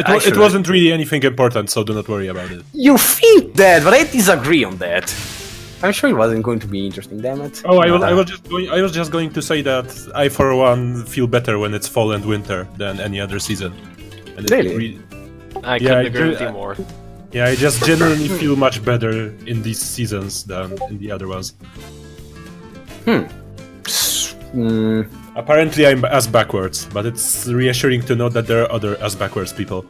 it wasn't really anything important, so do not worry about it. You think that, but I disagree on that. I'm sure it wasn't going to be interesting, damn it. Oh, I was just going to say that I, for one, feel better when it's fall and winter than any other season. And really? I couldn't agree with you more. Yeah, I just genuinely feel much better in these seasons than in the other ones. Apparently I'm ass backwards, but it's reassuring to know that there are other ass backwards people.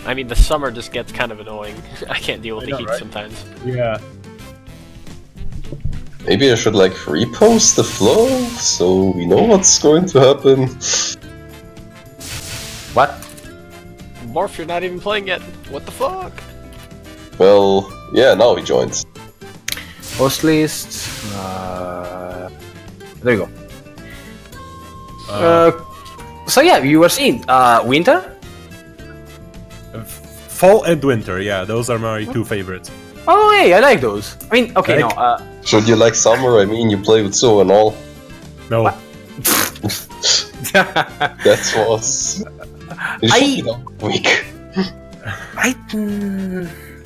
I mean, the summer just gets kind of annoying. I can't deal with the heat sometimes. Yeah. Maybe I should like repost the flow so we know what's going to happen. What? Morph, you're not even playing yet. What the fuck? Well, yeah, now he joins. Host list. There you go. So yeah, you were saying winter. Fall and winter, yeah, those are my two favorites. Oh hey, I like those. I mean, okay, no. Should you like summer? I mean, you play with So and all. No. That was. It should be that week.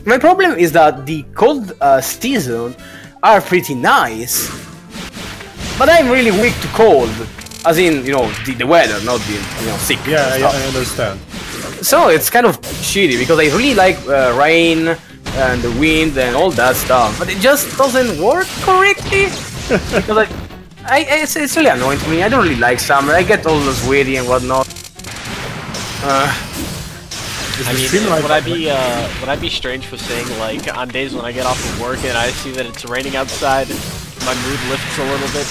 My problem is that the cold season are pretty nice, but I'm really weak to cold. As in, you know, the weather, not the, you know, sick. Yeah, I understand. So it's kind of shitty because I really like rain and the wind and all that stuff, but it just doesn't work correctly. Because it's really annoying to me. I don't really like summer. I get all sweaty and whatnot. I mean, would I be strange for saying, like, on days when I get off of work and I see that it's raining outside, my mood lifts a little bit?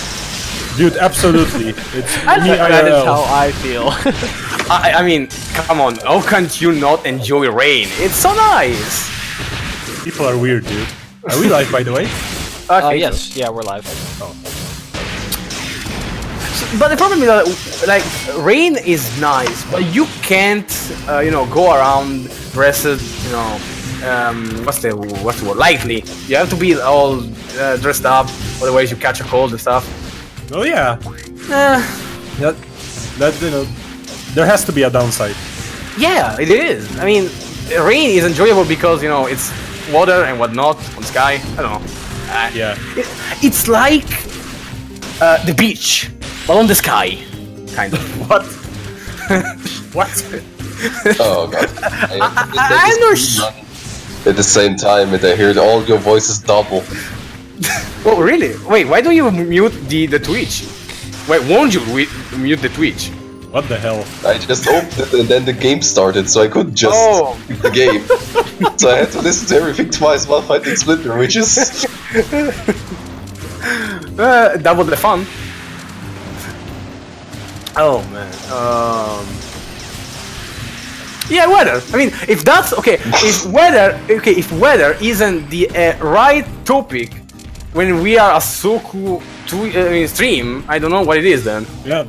Dude, absolutely. It's me that is how I feel. I mean, come on, how can't you not enjoy rain? It's so nice! People are weird, dude. Are we live, by the way? Yes, yeah, we're live. Oh. But the problem is that, like, rain is nice, but you can't, you know, go around dressed, you know, what's the word? Lightly. You have to be all dressed up, otherwise you catch a cold and stuff. Oh yeah. That you know, there has to be a downside. Yeah, it is. I mean, rain is enjoyable because, you know, it's water and whatnot on sky. I don't know. Yeah. It's like the beach, but on the sky, kind of. What? What? Oh god. I'm not sure. At the same time, and I heard all your voices double. Oh really? Wait, why don't you mute the Twitch? Wait, won't you mute the Twitch? What the hell? I just opened it and then the game started, so I couldn't just pick the game. So I had to listen to everything twice while fighting Splinter, which is... double the fun. Oh man. Yeah, weather. I mean, if that's okay, if weather isn't the right topic when we are a Soku stream, I don't know what it is then. Yeah.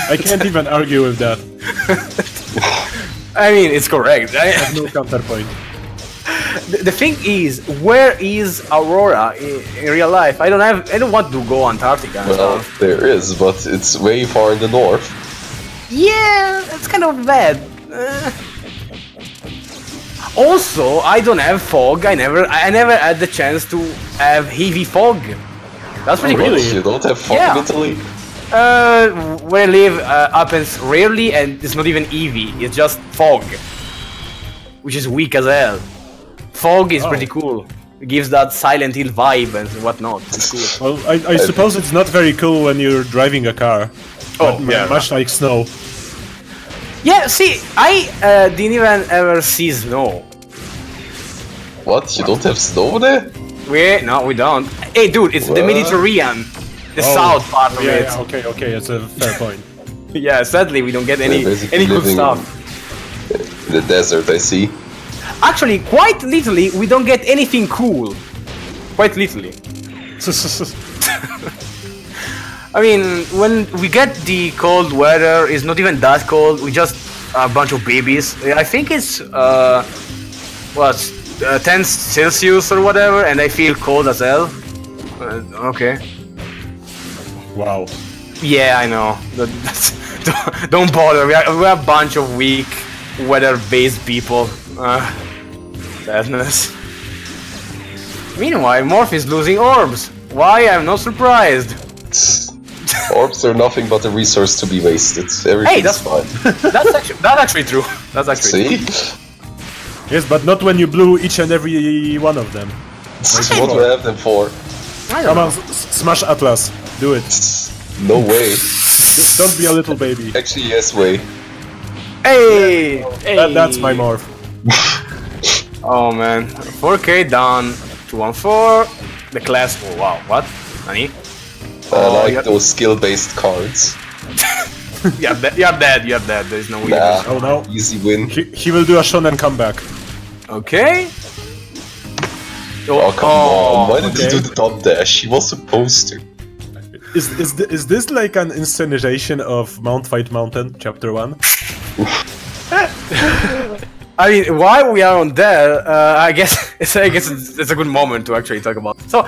I can't even argue with that. I mean, it's correct. I have no counterpoint. The thing is, where is Aurora in real life? I don't want to go Antarctica. Well, there is, but it's way far in the north. Yeah, it's kind of bad. Also, I don't have fog. I never had the chance to have heavy fog. That's pretty cool. You don't have fog in Italy? Where I live happens rarely, and it's not even heavy. It's just fog, which is weak as hell. Fog is pretty cool. It gives that Silent Hill vibe and whatnot. It's cool. Well, I suppose it's not very cool when you're driving a car. Yeah, much like snow. Yeah, see, I didn't even ever see snow. What? You don't have snow there? No, we don't. Hey, dude, it's the Mediterranean, the south part of it. Yeah, okay, it's a fair point. Yeah, sadly, we don't get any good stuff. In the desert, I see. Actually, quite literally, we don't get anything cool. Quite literally. I mean, when we get the cold weather, it's not even that cold. We just a bunch of babies. I think it's 10 Celsius or whatever, and I feel cold as hell. Okay. Wow. Yeah, I know. Don't bother. We're a bunch of weak, weather-based people. Sadness. Meanwhile, Morph is losing orbs. Why? I'm not surprised. Orbs are nothing but a resource to be wasted. Everything's fine. That's actually true. That's actually true. Yes, but not when you blew each and every one of them. What do I have them for? Come on, smash Atlas. Do it. No way. Just don't be a little baby. Actually, yes way. Hey! That's my morph. Oh man. 4K down. 214. The class. Oh wow. What? Nani? I like those skill-based cards. You're dead. There's no way. Nah, oh no. Easy win. He will do a shonen comeback. Okay. Oh, come on. Why did he do the top dash? He was supposed to. Is this like an inscenization of Mount Fight Mountain, Chapter 1? I mean, while we are on there, I guess it's a good moment to actually talk about. So,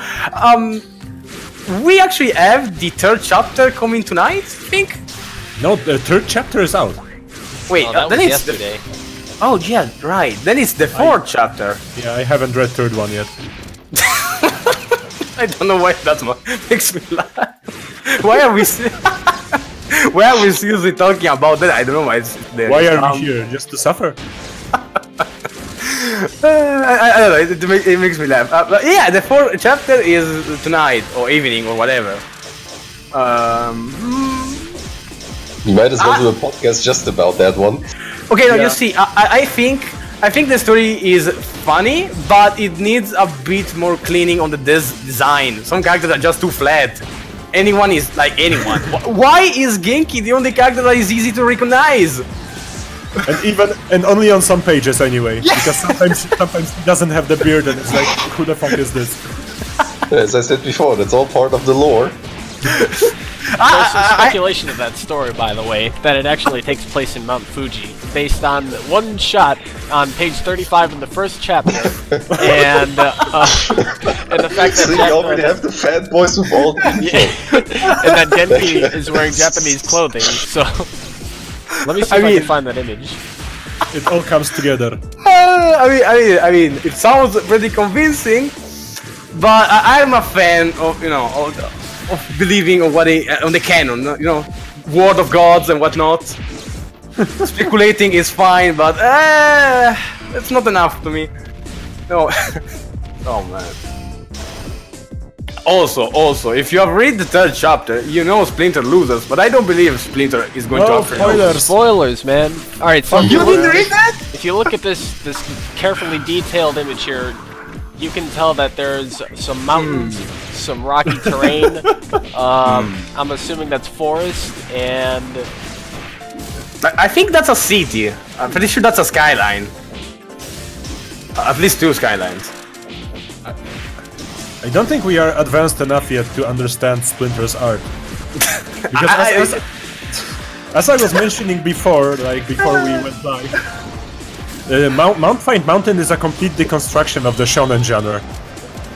we actually have the third chapter coming tonight, I think? No, the third chapter is out. Wait, that then was it's yesterday. Oh yeah, right. Then it's the fourth chapter. Yeah, I haven't read third one yet. I don't know why that makes me laugh. Why are we seriously talking about that? I don't know why it's there. Why are we here? Just to suffer? I don't know, it makes me laugh. But yeah, the fourth chapter is tonight, or evening, or whatever. You might as well do a podcast just about that one. Okay, no, you see, I think the story is funny, but it needs a bit more cleaning on the design. Some characters are just too flat. Anyone is like anyone. Why is Genki the only character that is easy to recognize? And only on some pages anyway, because sometimes he doesn't have the beard and it's like, who the fuck is this? As I said before, that's all part of the lore. There's some speculation of that story, by the way, that it actually takes place in Mount Fuji, based on one shot on page 35 in the first chapter, and the fact that so you already have the fanboys with all the and that Genki is wearing Japanese clothing. So let me see if I can find that image. It all comes together. I mean, it sounds pretty convincing, but I'm a fan of of believing on on the canon, word of gods and whatnot. Speculating is fine, but it's not enough to me. No. Oh man. Also, if you have read the third chapter, you know Splinter loses, but I don't believe Splinter is going to offer. Spoilers, man. All right, so you didn't read that? If you look at this carefully detailed image here, you can tell that there's some mountains, some rocky terrain. I'm assuming that's forest, and I think that's a city. I'm pretty sure that's a skyline. At least two skylines. I don't think we are advanced enough yet to understand Splinter's art. Because as I was mentioning before, before we went live, Mount Fight Mountain is a complete deconstruction of the shonen genre.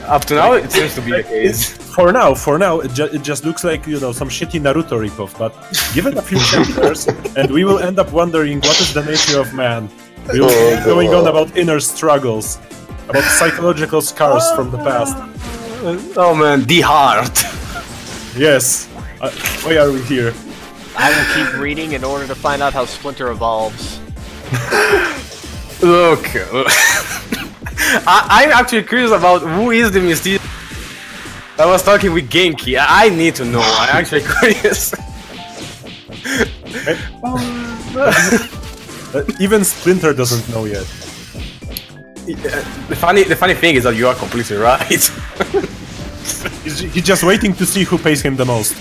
Up to now, it seems to be the case. For now, it just looks like, some shitty Naruto ripoff, but give it a few chapters, and we will end up wondering what is the nature of man. We will be going on about inner struggles, about psychological scars from the past. Oh man, the heart. Yes. Why are we here? I will keep reading in order to find out how Splinter evolves. Look, I'm actually curious about who is the mysterious. I was talking with Genki. I need to know. I'm actually curious. Even Splinter doesn't know yet. The funny thing is that you are completely right. He's just waiting to see who pays him the most.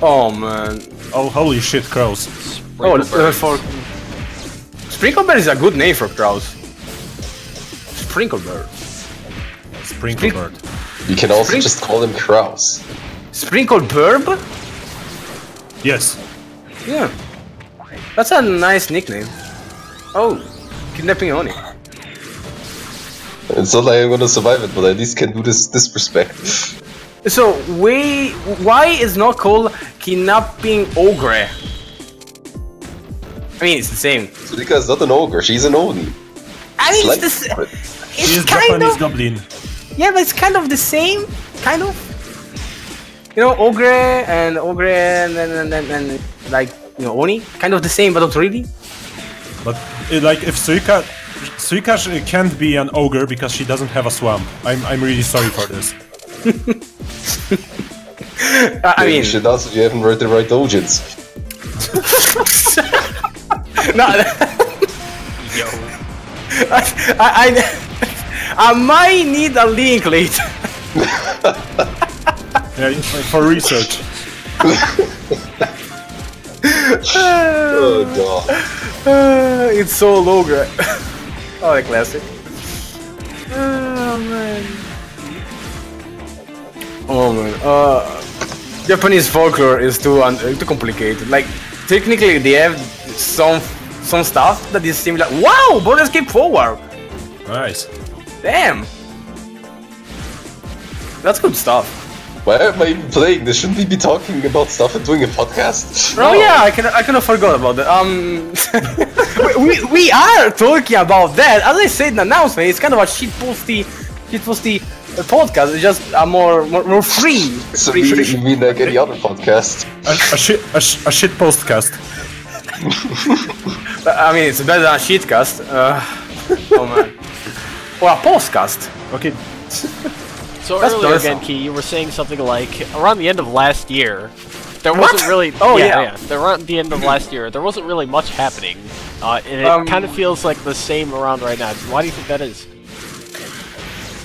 Oh man. Oh, holy shit, crows. Sprinklebird is a good name for crows. Sprinklebird. Sprinklebird. You can also just call them crows. Sprinklebird? Yes. Yeah. That's a nice nickname. Oh, kidnapping Oni. It's not like I'm gonna survive it, but at least can do this disrespect. So, why is not called kidnapping ogre? I mean, it's the same. Suika is not an ogre, she's an Oni. I mean, Like- it's She's kind Japanese of... goblin. Yeah, but it's kind of the same, kind of. You know, ogre and like, you know, Oni, kind of the same, but not really. But like if Suika can't be an ogre because she doesn't have a swamp. I'm really sorry for this. I mean, you should also, you haven't read the right dojins. no, Yo. I might need a link later. Yeah, for research. Oh god. It's so ogre. Oh, the classic. Oh man. Oh man. Japanese folklore is too complicated. Like, technically, they have some stuff that is similar. Wow, border escape forward. Nice. Damn. That's good stuff. Why am I even playing this? Shouldn't we be talking about stuff and doing a podcast? Oh yeah, I kind of forgot about that. we are talking about that. As I said in the announcement, it's kind of a shitposty podcast. It's just a more free. So you mean like any other podcast? A shit postcast. I mean, it's better than a shitcast. Oh man. Or a postcast. Okay. So That's earlier, awesome. Genki, you were saying something like around the end of last year, there What? wasn't really. Oh, yeah. Around the end of last year, there wasn't really much happening, and it kind of feels like the same around right now. Why do you think that is?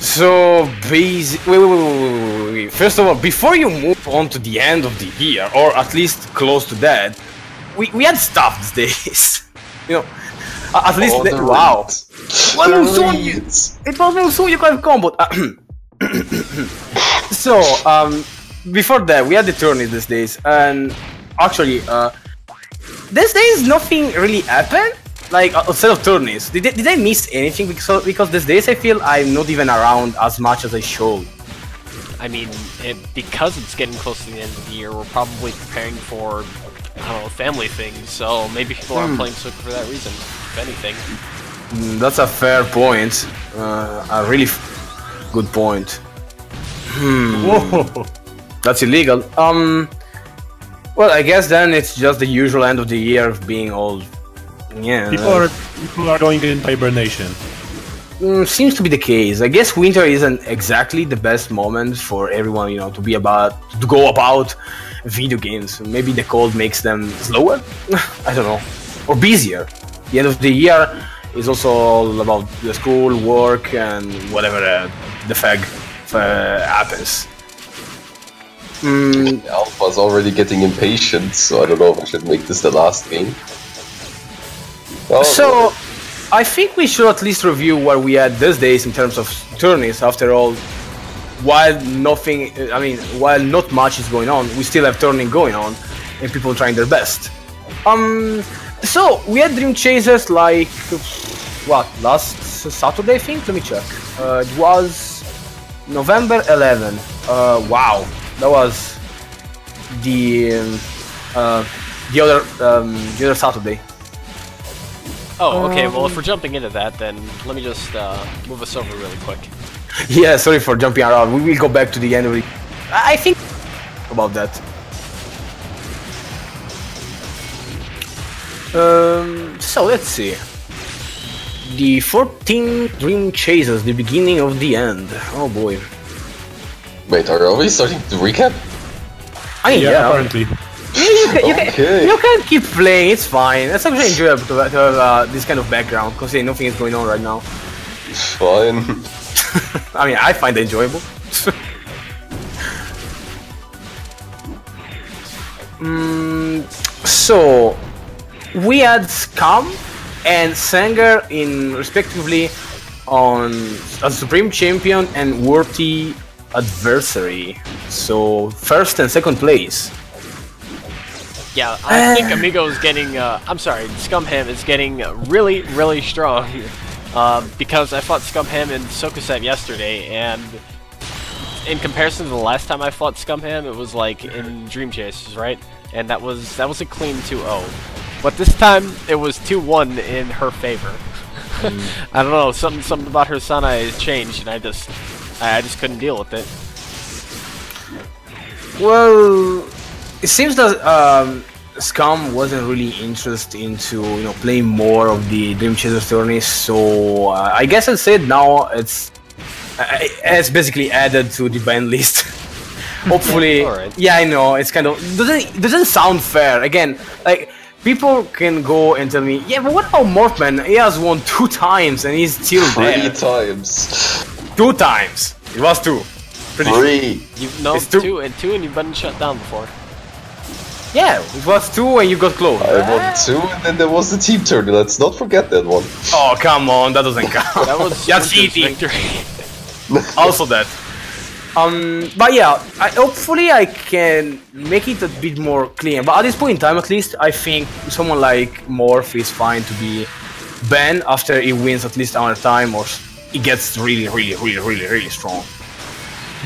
So, wait. First of all, before you move on to the end of the year, or at least close to that, we had stuff these days. You know, at least Oh, the wow. raids. Well, The soon raids. it was soon you can combo. So, before that, we had the tourneys these days, and actually, these days nothing really happened. Like, outside of tourneys, did I miss anything? Because these days I feel I'm not even around as much as I should. I mean, because it's getting close to the end of the year, we're probably preparing for, I don't know, family things. So maybe people aren't playing Soku for that reason. If anything. That's a fair point. A really good point. Whoa. That's illegal. Well, I guess then it's just the usual end of the year of being all. Yeah. People are going in hibernation. Seems to be the case. I guess winter isn't exactly the best moment for everyone, you know, to go about video games. Maybe the cold makes them slower. I don't know, or busier. The end of the year is also all about the school, work, and whatever the fag happens. Alpha's already getting impatient, so I don't know if I should make this the last game. Oh, So, I think we should at least review what we had these days in terms of tourneys. After all, while not much is going on, we still have tourney going on, and people trying their best. So we had Dream Chasers like what, last Saturday, I think. Let me check. It was November 11. Wow, that was the other Saturday. Oh, okay. Well, if we're jumping into that, then let me just move us over really quick. Yeah, sorry for jumping around. We will go back to the end of it. I think about that. So let's see. The 14 Dream Chasers, the beginning of the end. Oh boy. Wait, are we starting to recap? I mean, yeah. Apparently. You can keep playing, it's fine. It's actually enjoyable to have this kind of background, because nothing is going on right now. Fine. I mean, I find it enjoyable. So, we had Scum and Sanger in respectively on as Supreme Champion and Worthy Adversary. So, first and second place. Yeah, I think Amigo is getting, I'm sorry, Scumham is getting really, really strong. Because I fought Scumham in Sokuset yesterday, and in comparison to the last time I fought Scumham, it was like in Dream Chasers, right? And that was a clean 2-0. But this time it was 2-1 in her favor. I don't know, something about her Sanae has changed, and I just couldn't deal with it. Well, it seems that Scum wasn't really interested into playing more of the Dream Chaser tourneys, so I guess I'd say now it's basically added to the ban list. Hopefully, right. Yeah, I know it's kind of doesn't sound fair. Again, like people can go and tell me, yeah, but what about Morphman? He has won 2 times and he's still there. 3 times. 2 times. It was 2. Pretty 3. It's 2 and you've been shut down before. Yeah, it was 2 and you got close. I won 2 and then there was the team tourney. Let's not forget that one. Oh come on, that doesn't count. That was That's Splinter's cheating. victory. Also that. But yeah, hopefully I can make it a bit more clean. But at this point in time, at least, I think someone like Morph is fine to be banned after he wins at least another time or he gets really strong.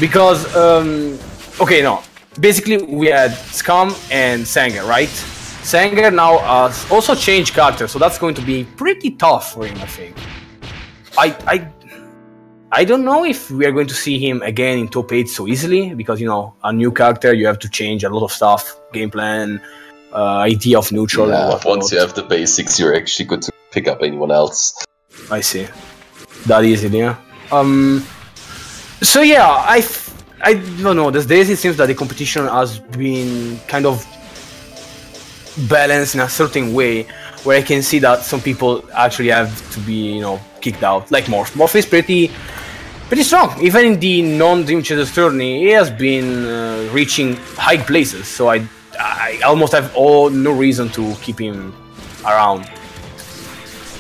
Because, okay, no. Basically, we had Scum and Sanger, right? Sanger now has also changed character, so that's going to be pretty tough for him, I think. I don't know if we are going to see him again in top 8 so easily, because, a new character, you have to change a lot of stuff, game plan, idea of neutral. Yeah, once you have the basics, you're actually good to pick up anyone else. I see. That easy, yeah. So yeah, I don't know, these days it seems that the competition has been kind of balanced in a certain way, where I can see that some people actually have to be, kicked out, like Morph. Morph is pretty strong. Even in the non-Dream Chasers tourney, he has been reaching high places, so I almost have no reason to keep him around.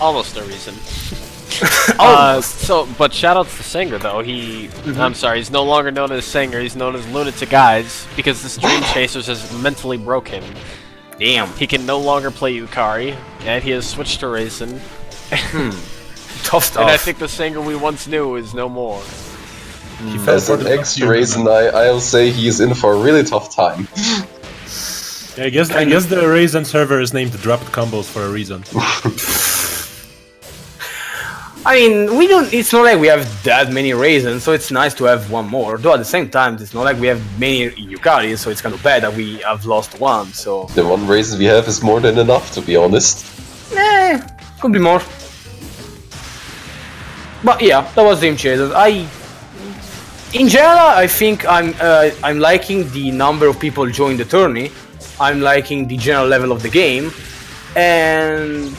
Almost no reason. Almost. But shoutouts to Sanger though. I'm sorry, he's no longer known as Sanger. He's known as Lunatic Eyes because this Dream Chasers has mentally broken. Damn. He can no longer play Yukari, and he has switched to Raisin. Tough stuff. And I think the Sanger we once knew is no more. As an ex-Raisin, I'll say he's in for a really tough time. Yeah, I guess the Raisin server is named Dropped Combos for a reason. I mean, it's not like we have that many Raisins, so it's nice to have one more. Though at the same time, it's not like we have many Yukaris, so it's kind of bad that we have lost one, so... The one Raisin we have is more than enough, to be honest. Could be more. But yeah, that was Dream Chasers. In general, I think I'm liking the number of people joining the tourney. I'm liking the general level of the game, and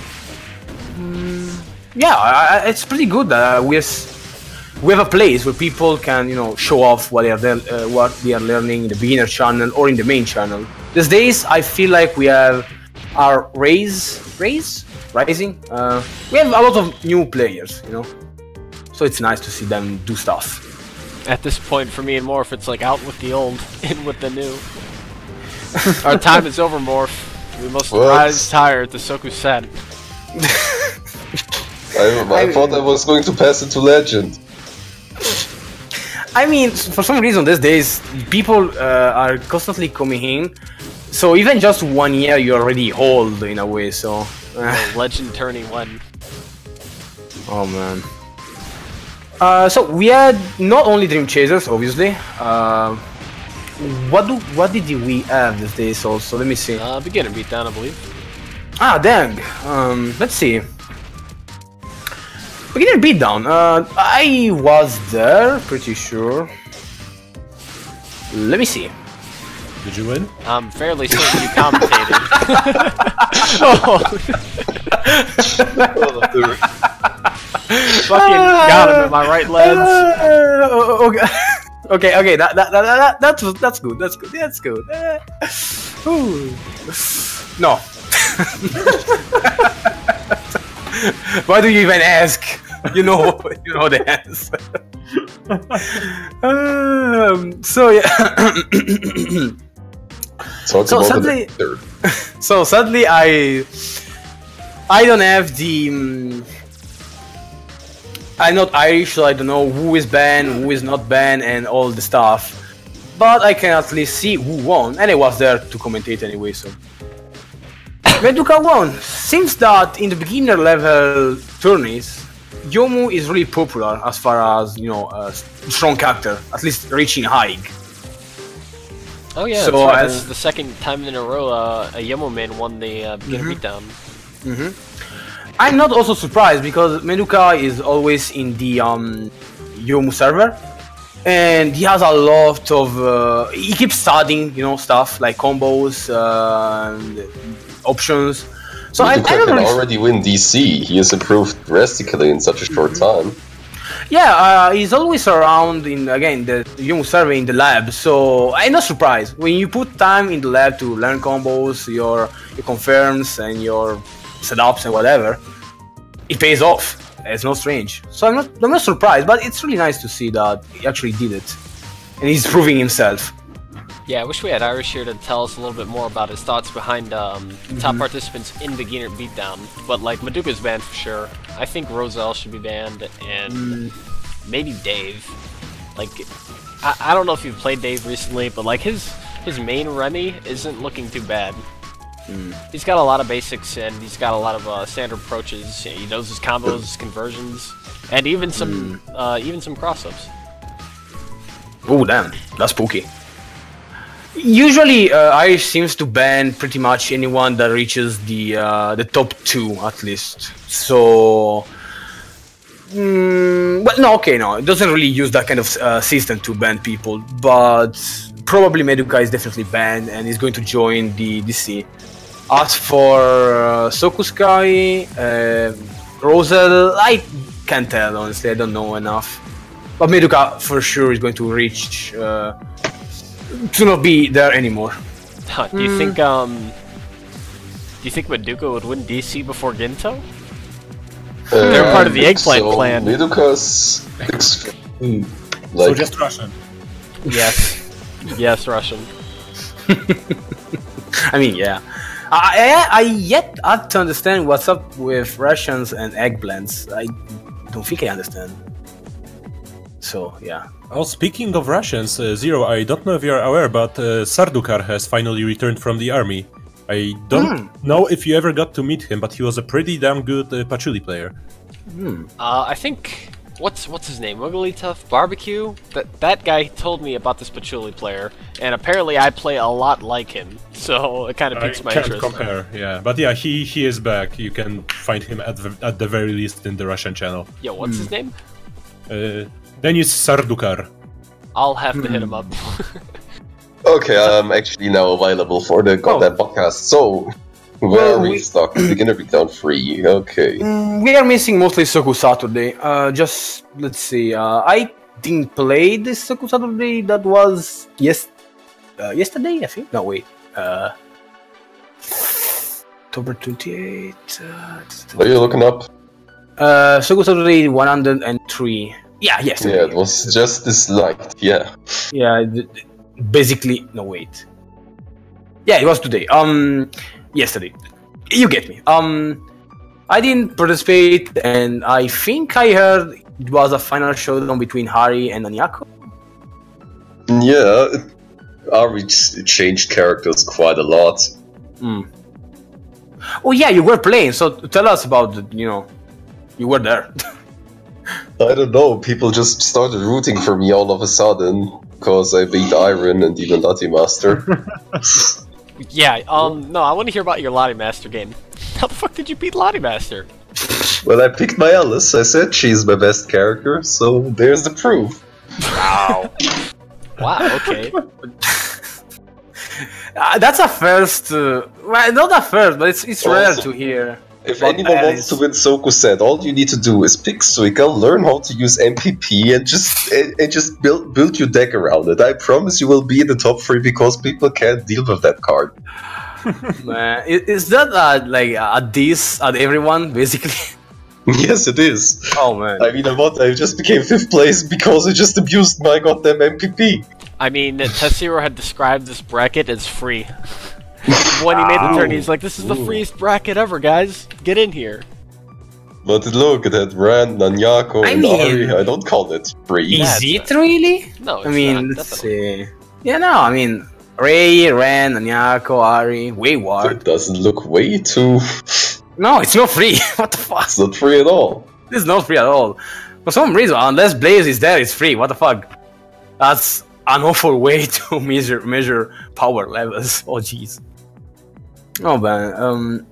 yeah, it's pretty good that we have a place where people can show off what they are learning in the beginner channel or in the main channel. These days, I feel like we have our rising. We have a lot of new players, so it's nice to see them do stuff. At this point, for me and Morph, it's like out with the old, in with the new. Our time is over, Morph. We must rise higher at the Soku set. I thought I was going to pass into Legend. I mean, for some reason these days, people are constantly coming in. So even just 1 year, you're already old in a way, so... Legend turning 1. Oh man. So we had not only Dream Chasers, obviously. What did we have these days also? Let me see. Beginner beatdown, I believe. Ah, dang. Let's see. Beginner beatdown. I was there, pretty sure. Let me see. Did you win? I'm fairly certain you commentated. Fucking got him, am I right, lads? Okay. That's good. That's good. Ooh. No. Why do you even ask? You know the answer. So yeah. So sadly, I don't have the. I'm not Irish, so I don't know who is banned, who is not banned, and all the stuff. But I can at least see who won, and I was there to commentate anyway. So Meduka won. Seems that in the beginner level tourneys, Yomu is really popular as far as, you know, a strong character, at least reaching high. Oh yeah, So, that's right. This is the second time in a row a Yomu man won the beginner beatdown. I'm not also surprised because Meduka is always in the Yomu server, and he has a lot of. He keeps studying, you know, stuff like combos and options. So I Meduka don't can really already win DC. He has improved drastically in such a short time. Yeah, he's always around in, again, the Yomu server in the lab, so I'm not surprised. When you put time in the lab to learn combos, your confirms and your setups and whatever, it pays off. It's not strange. So I'm not surprised, but it's really nice to see that he actually did it. And he's proving himself. Yeah, I wish we had Irish here to tell us a little bit more about his thoughts behind top participants in beginner beatdown. But like, Meduka's banned for sure. I think Roselle should be banned, and maybe Dave. Like, I don't know if you've played Dave recently, but like his main Remy isn't looking too bad. He's got a lot of basics, and he's got a lot of standard approaches. He knows his combos, his conversions, and even some cross-ups. Oh damn, that's spooky. Usually, Irish seems to ban pretty much anyone that reaches the top 2 at least. So, but no, okay, no, it doesn't really use that kind of system to ban people. But probably Meduka is definitely banned and is going to join the DC. As for Soku Sky, Rosel, I can't tell honestly. I don't know enough. But Meduka for sure is going to reach. To not be there anymore. Do you think Meduka would win DC before Ginto? They're part of the Eggplant clan. Meduka's So just Russian. Yes. Yes, Russian. I mean, yeah. I yet have to understand what's up with Russians and eggplants. I don't think I understand. So, yeah. Oh, speaking of Russians, Zero, I don't know if you're aware, but Sardukar has finally returned from the army. I don't know if you ever got to meet him, but he was a pretty damn good patchouli player. I think what's his name? Wiggly Tough Barbecue. That guy told me about this patchouli player, and apparently I play a lot like him, so it kind of piques my interest. Compare, yeah, but yeah, he is back. You can find him at the very least in the Russian channel. Yo, what's his name? Denis Sardukar. I'll have to hit him up. Okay, I'm actually now available for the goddamn podcast. So, where are we stuck? Beginner beatdown 3. Okay. We are missing mostly Soku Saturday. Just let's see. I didn't play this Soku Saturday. That was yesterday, I think. No, wait. October 28th. What are you looking up? Soku Saturday 103. Yeah, yesterday. Yeah, it was just disliked. Yeah. Yeah, basically. No, wait. Yeah, it was today. Yesterday. You get me. I didn't participate, and I think I heard it was a final showdown between Hari and Anyako. Yeah, Ari changed characters quite a lot. Oh yeah, you were playing. So tell us about the, you were there. I don't know, people just started rooting for me all of a sudden, because I beat Iron and even Lati Master. Yeah, no, I want to hear about your Lottie Master game. How the fuck did you beat Lottie Master? Well, I picked my Alice, I said she's my best character, so there's the proof. Wow. Wow, okay. That's a first, well, not a first, but it's rare to hear. If anyone wants to win Soku set, all you need to do is pick Suika, learn how to use MPP, and just build your deck around it. I promise you will be in the top 3 because people can't deal with that card. Man, is that like a diss at everyone, basically? Yes, it is. Oh man. I mean, I just became 5th place because I just abused my goddamn MPP. I mean, Tessiro had described this bracket as free. When he made the turn, he's like, this is the freest bracket ever, guys. Get in here. But look, it had Rand, Nanyako, and Ari. I don't call it free. Is it really? No, it's I mean, not, let's see. Yeah, no, I mean, Ray, Ren, Anyako, Ari, Wayward. It doesn't look way too. No, it's not free. What the fuck? It's not free at all. This is not free at all. For some reason, unless Blaze is there, it's free. What the fuck? That's an awful way to measure power levels. Oh jeez. Oh man.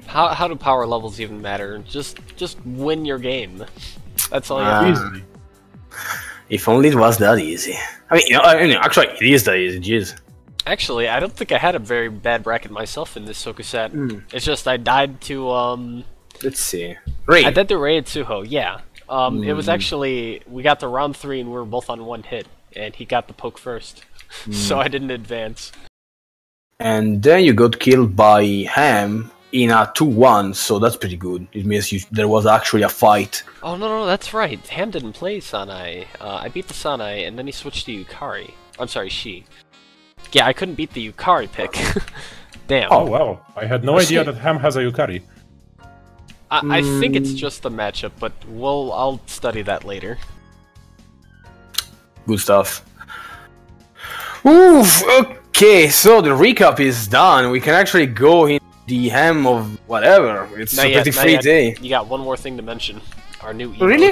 How do power levels even matter? Just win your game. That's all you have to do. If only it was that easy. I mean, actually, it is that easy. Jeez. Actually, I don't think I had a very bad bracket myself in this Soku set. It's just I died to Let's see. Ray. I died to Ray and Suho. Yeah. It was actually we got to round 3 and we were both on 1 hit, and he got the poke first, so I didn't advance. And then you got killed by Ham in a 2-1, so that's pretty good. It means there was actually a fight. Oh no, that's right. Ham didn't play Sanai. I beat the Sanai, and then he switched to Yukari. I'm sorry, she. Yeah, I couldn't beat the Yukari pick. Damn. Oh wow, I had no idea that Ham has a Yukari. I think it's just the matchup, but I'll study that later. Good stuff. Oof, okay, so the recap is done. We can actually go in the ham of whatever. It's a pretty free day. You got one more thing to mention. Our new emotes. Really?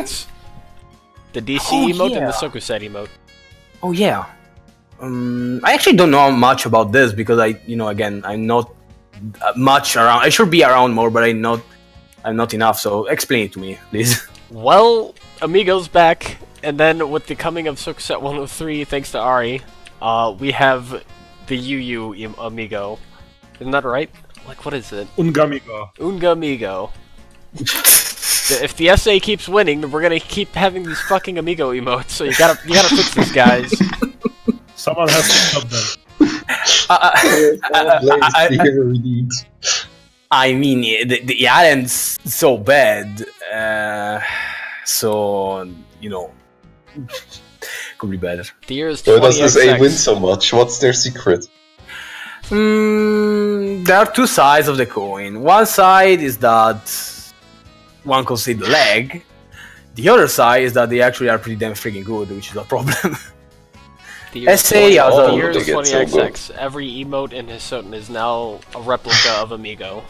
The DC emote and the Soku set emote. Oh yeah. I actually don't know much about this because again, I'm not much around. I should be around more, but I'm not enough. So explain it to me, please. Well, Amigo's back, and then with the coming of Soku set 103, thanks to Ari, we have the UU Amigo. Isn't that right? Like, what is it? Ungamigo. Ungamigo. If the SA keeps winning, then we're gonna keep having these fucking Amigo emotes. So you gotta fix these guys. Someone has to stop them. I mean, the island's so bad, so could be better. The year is Why does 20XX. this A win so much? What's their secret? There are two sides of the coin. One side is that one can see the leg. The other side is that they actually are pretty damn freaking good, which is a problem. The year is SA 20, also- the year is They get so 20XX. Every emote in Hisouten is now a replica of Amigo.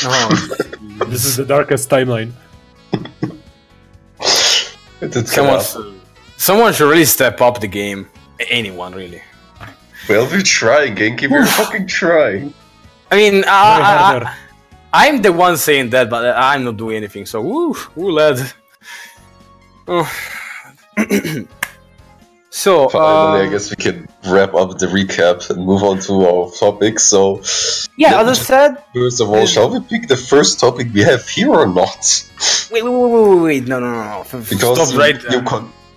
Oh, This is the darkest timeline. someone should really step up the game. Anyone, really. Well, we're trying, Genki. We're fucking trying. I mean, Very hard. I'm the one saying that, but I'm not doing anything. So, woo, lad. Oh. So, Finally, I guess we can wrap up the recap and move on to our topics. So, yeah, as I said, first of all, shall we pick the first topic we have here or not? wait, no. Because Stop right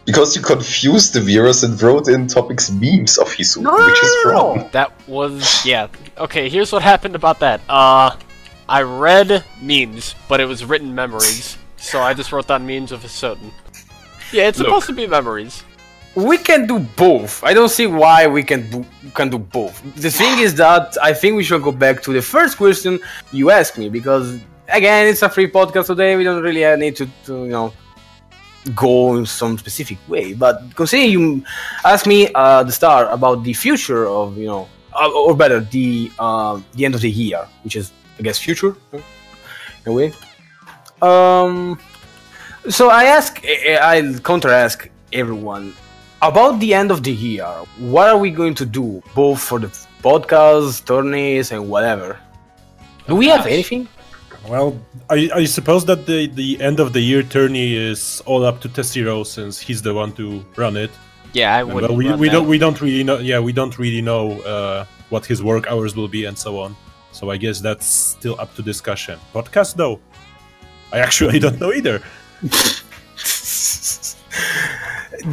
because you confused the viewers and wrote in topics memes of Hisouten, No, which is wrong. That was, yeah. Okay, here's what happened about that. I read memes, but it was written memories, so I just wrote down memes of Hisouten. Yeah, it's supposed to be memories. We can do both. I don't see why we can do both. The thing is that I think we should go back to the first question you asked me, because again, it's a free podcast today. We don't really need to go in some specific way. But considering you asked me the start about the future of or better the end of the year, which is I guess future in a way. So I'll counter ask everyone about the end of the year. What are we going to do, both for the podcast, tourneys, and whatever? Do we have anything? Well, I suppose that the end of the year tourney is all up to Tessiro, since he's the one to run it. Yeah, I And, wouldn't. well, we don't really know. Yeah, we don't really know what his work hours will be and so on. So I guess that's still up to discussion. Podcast though, I actually don't know either.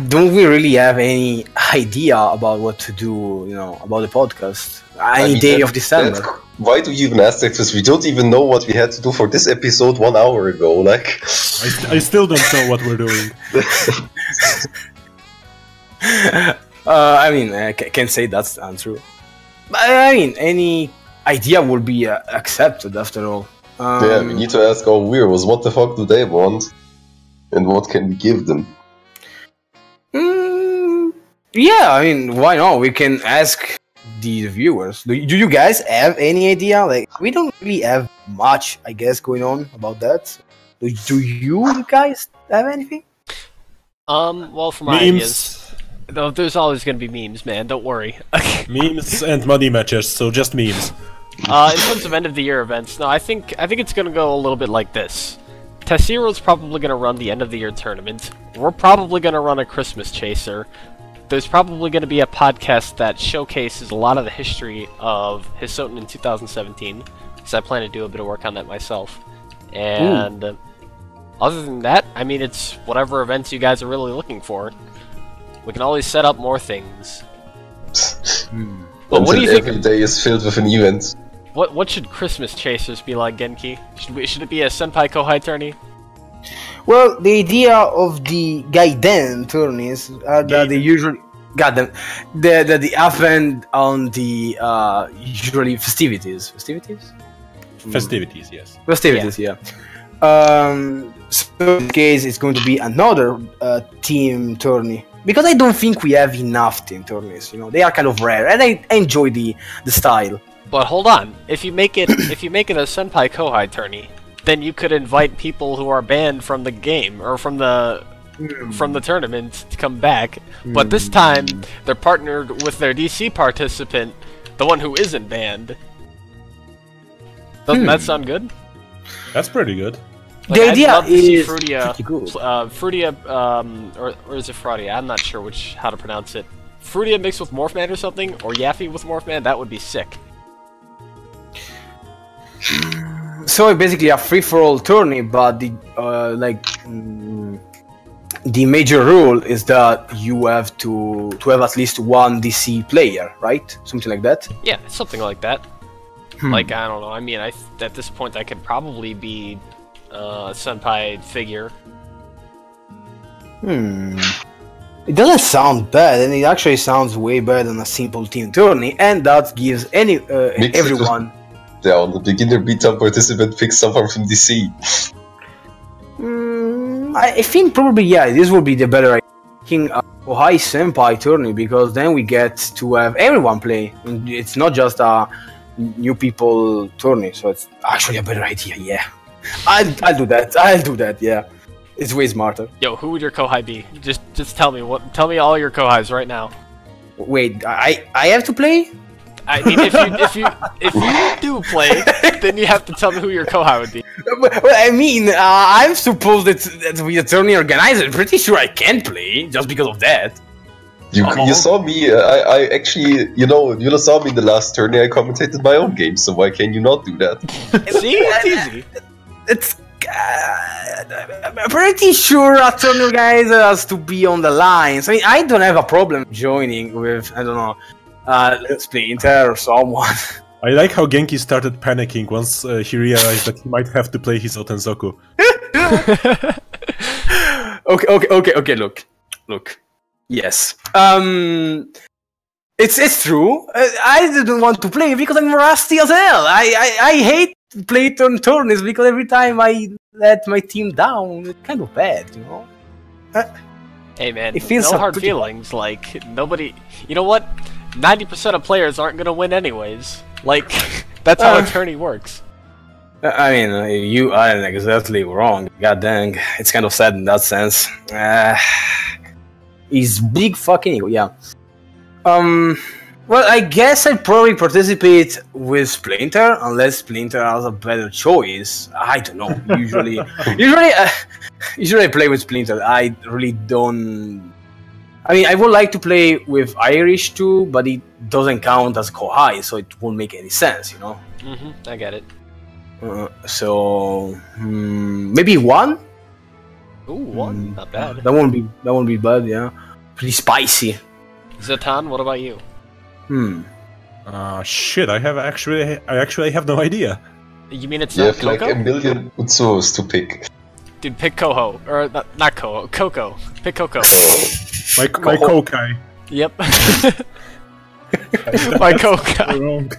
Don't we really have any idea about what to do, about the podcast? Any day of December. Why do you even ask that? Because we don't even know what we had to do for this episode 1 hour ago. Like, I still don't know what we're doing. I can't say that's untrue. But I mean, any idea will be accepted after all. yeah, we need to ask our viewers what the fuck do they want, and what can we give them. Yeah, I mean, why not? We can ask the viewers. Do you guys have any idea? Like, we don't really have much, I guess, going on about that. Do you guys have anything? Well, for my ideas, there's always gonna be memes, man. Don't worry. Memes and money matches, so just memes. In terms of end of the year events, no, I think it's gonna go a little bit like this. Tessero's probably gonna run the end of the year tournament. We're probably gonna run a Christmas chaser. There's probably gonna be a podcast that showcases a lot of the history of Hisouten in 2017, because I plan to do a bit of work on that myself. And other than that, I mean, it's whatever events you guys are really looking for. We can always set up more things. But what do you think? Every day is filled with an event. What should Christmas chasers be like, Genki? Should it be a Senpai Kohai tourney? Well, the idea of the Gaiden tourneys are that they usually the happen on the usually festivities. Festivities, yes. Festivities, yeah. So in this case, it's going to be another team tourney, because I don't think we have enough team tourneys. You know, they are kind of rare, and I enjoy the style. But hold on, if you make it a Senpai Kohai tourney, then you could invite people who are banned from the game or from the tournament to come back. But this time, they're partnered with their DC participant, the one who isn't banned. Doesn't that sound good? That's pretty good. Like, The idea I'd love to see is Frutia, pretty good. or is it Frutia? I'm not sure how to pronounce it. Frutia mixed with Morphman or something, or Yaffy with Morphman. That would be sick. So basically a free-for-all tourney, but the the major rule is that you have to have at least one DC player, right? Something like that. Yeah, something like that. Like, I don't know. I mean, at this point, I could probably be a Senpai figure. It doesn't sound bad, and it actually sounds way better than a simple team tourney, and that gives everyone. Yeah, on the beginner beta participant picks someone from DC. I think probably, yeah, this would be the better idea. Making a Kohai Senpai tourney, because then we get to have everyone play. It's not just a new people tourney, so it's actually a better idea, yeah. I'll do that, yeah. It's way smarter. Yo, who would your Kohai be? Just tell me me all your Kohais right now. Wait, I have to play? I mean, if you do play, then you have to tell me who your Kohai would be. Well, I mean, I'm supposed to be a tourney organizer. Pretty sure I can play just because of that. You saw me. I actually, you saw me in the last tourney. I commentated my own game, so why can you not do that? See, it's easy. It's. I'm pretty sure a tourney organizer has to be on the lines. I mean, I don't have a problem joining with, I don't know, Splinter or someone. I like how Genki started panicking once he realized that he might have to play his Soku. Okay. Look. Yes. It's true. I didn't want to play because I'm rusty as hell. I hate play tourneys because every time I let my team down, it's kind of bad, you know. Hey man, it feels no hard feelings. Like, nobody. You know what? 90% of players aren't gonna win anyways. Like, that's how a tourney works. I mean, you aren't exactly wrong. God dang, it's kind of sad in that sense. He's big fucking ego, yeah. Well, I guess I'd probably participate with Splinter, unless Splinter has a better choice. I don't know. Usually I play with Splinter. I really don't. I mean, I would like to play with Irish too, but it doesn't count as Kohai, so it won't make any sense, you know. I get it. So maybe one. Ooh, one, not bad. That won't be bad, yeah. Pretty spicy. Zatan, what about you? Shit, I actually have no idea. You mean it's You not have like Coco? a million Utsuos to pick. Dude, pick Koho. Or, not Koho, Coco. Pick Coco. My Kokai. Yep. My Kokai. Wrong.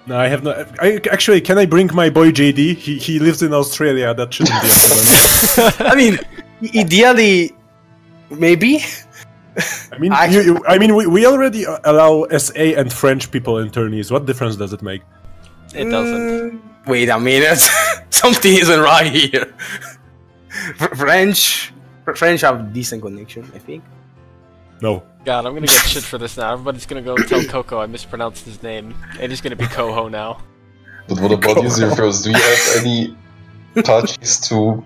No, I have no. Actually, can I bring my boy JD? He lives in Australia. That shouldn't be a problem. I mean, ideally, Maybe. I mean, we already allow SA and French people in tourneys. What difference does it make? It doesn't. Wait a minute. Something isn't right here. French have decent connection, I think. No. God, I'm gonna get shit for this now. Everybody's gonna go tell Coco I mispronounced his name. It is gonna be Coho now. But what about you, Zerophos? Do you have any touches to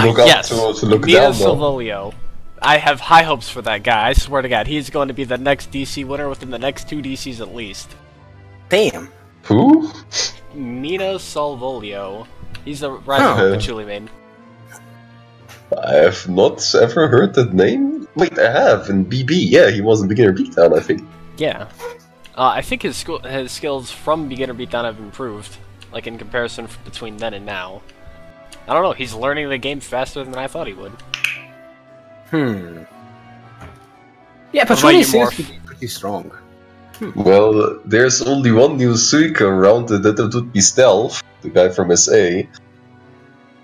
look yes. up to look Mia down? Salvolio. I have high hopes for that guy. I swear to God, he's going to be the next DC winner within the next 2 DCs at least. Damn. Who? Mina Salvolio. He's the rival of Patchouli main. I have not ever heard that name. Wait, I have in BB. Yeah, he was in Beginner Beatdown, I think. Yeah. I think his skills from Beginner Beatdown have improved, like in comparison between then and now. I don't know, he's learning the game faster than I thought he would. Yeah, Patchouli seems to be pretty strong. Well, there's only one new Suika around it would be Stealth, the guy from SA.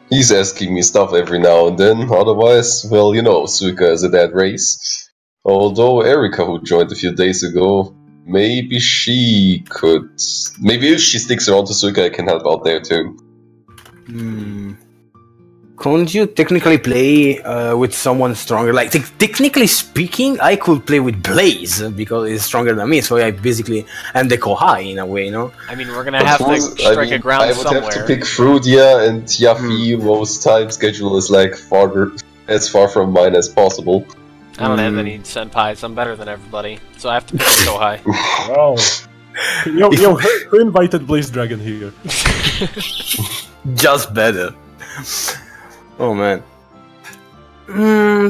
He's asking me stuff every now and then, otherwise, well, you know, Suika is a dead race. Although Erika, who joined a few days ago, maybe she could... Maybe if she sticks around to Suika, I can help out there too. Couldn't you technically play with someone stronger? Like, technically speaking, I could play with Blaze, because he's stronger than me, so I basically am the Kohai in a way, you know? I mean, we're gonna have to strike a ground somewhere. I would have to pick Frudia, and Yafi most time schedule is like as far from mine as possible. I don't have any senpais, I'm better than everybody, so I have to pick a Kohai. Wow. Yo, who invited Blaze Dragon here? Just better. Oh man.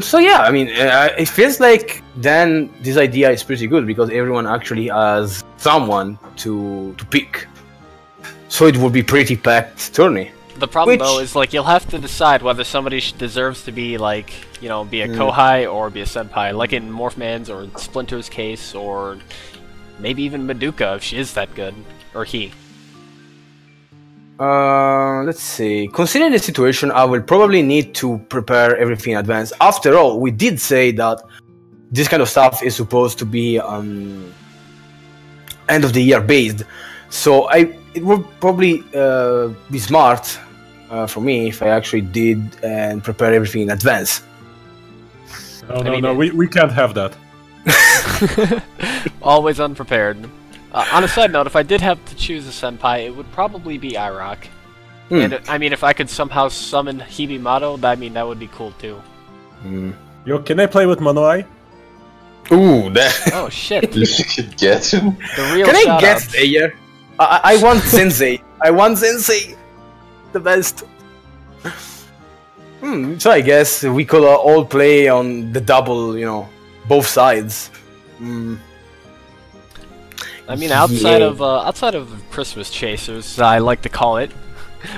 So yeah, I mean, it feels like then this idea is pretty good because everyone actually has someone to pick. So it would be pretty packed tourney. The problem though is like you'll have to decide whether somebody deserves to be like, you know, be a Kohai or be a senpai, like in Morphman's or Splinter's case, or maybe even Madoka if she is that good, or he. Let's see. Considering the situation, I will probably need to prepare everything in advance. After all, we did say that this kind of stuff is supposed to be end of the year based. So it would probably be smart for me if I actually did and prepare everything in advance. No, we can't have that. Always unprepared. On a side note, if I did have to choose a senpai, it would probably be Irok. And I mean, if I could somehow summon Hibimato, that would be cool too. Yo, can I play with Monoai? Ooh, that. Oh shit! You should get him. The real Can I get Slayer? I want Sensei. I want Sensei. The best. So I guess we could all play on the double, you know, both sides. I mean, outside of Christmas chasers, I like to call it.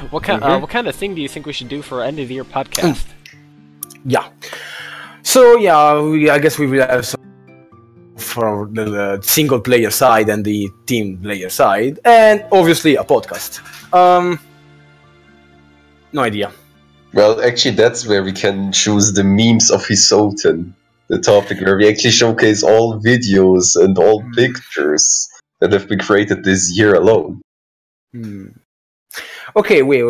What kind of thing do you think we should do for end of the year podcast? Yeah. So yeah, I guess we will have some for the single player side and the team player side, and obviously a podcast. No idea. Well, actually, that's where we can choose the memes of Hisouten, the topic where we actually showcase all videos and all pictures that have been created this year alone. Okay, wait.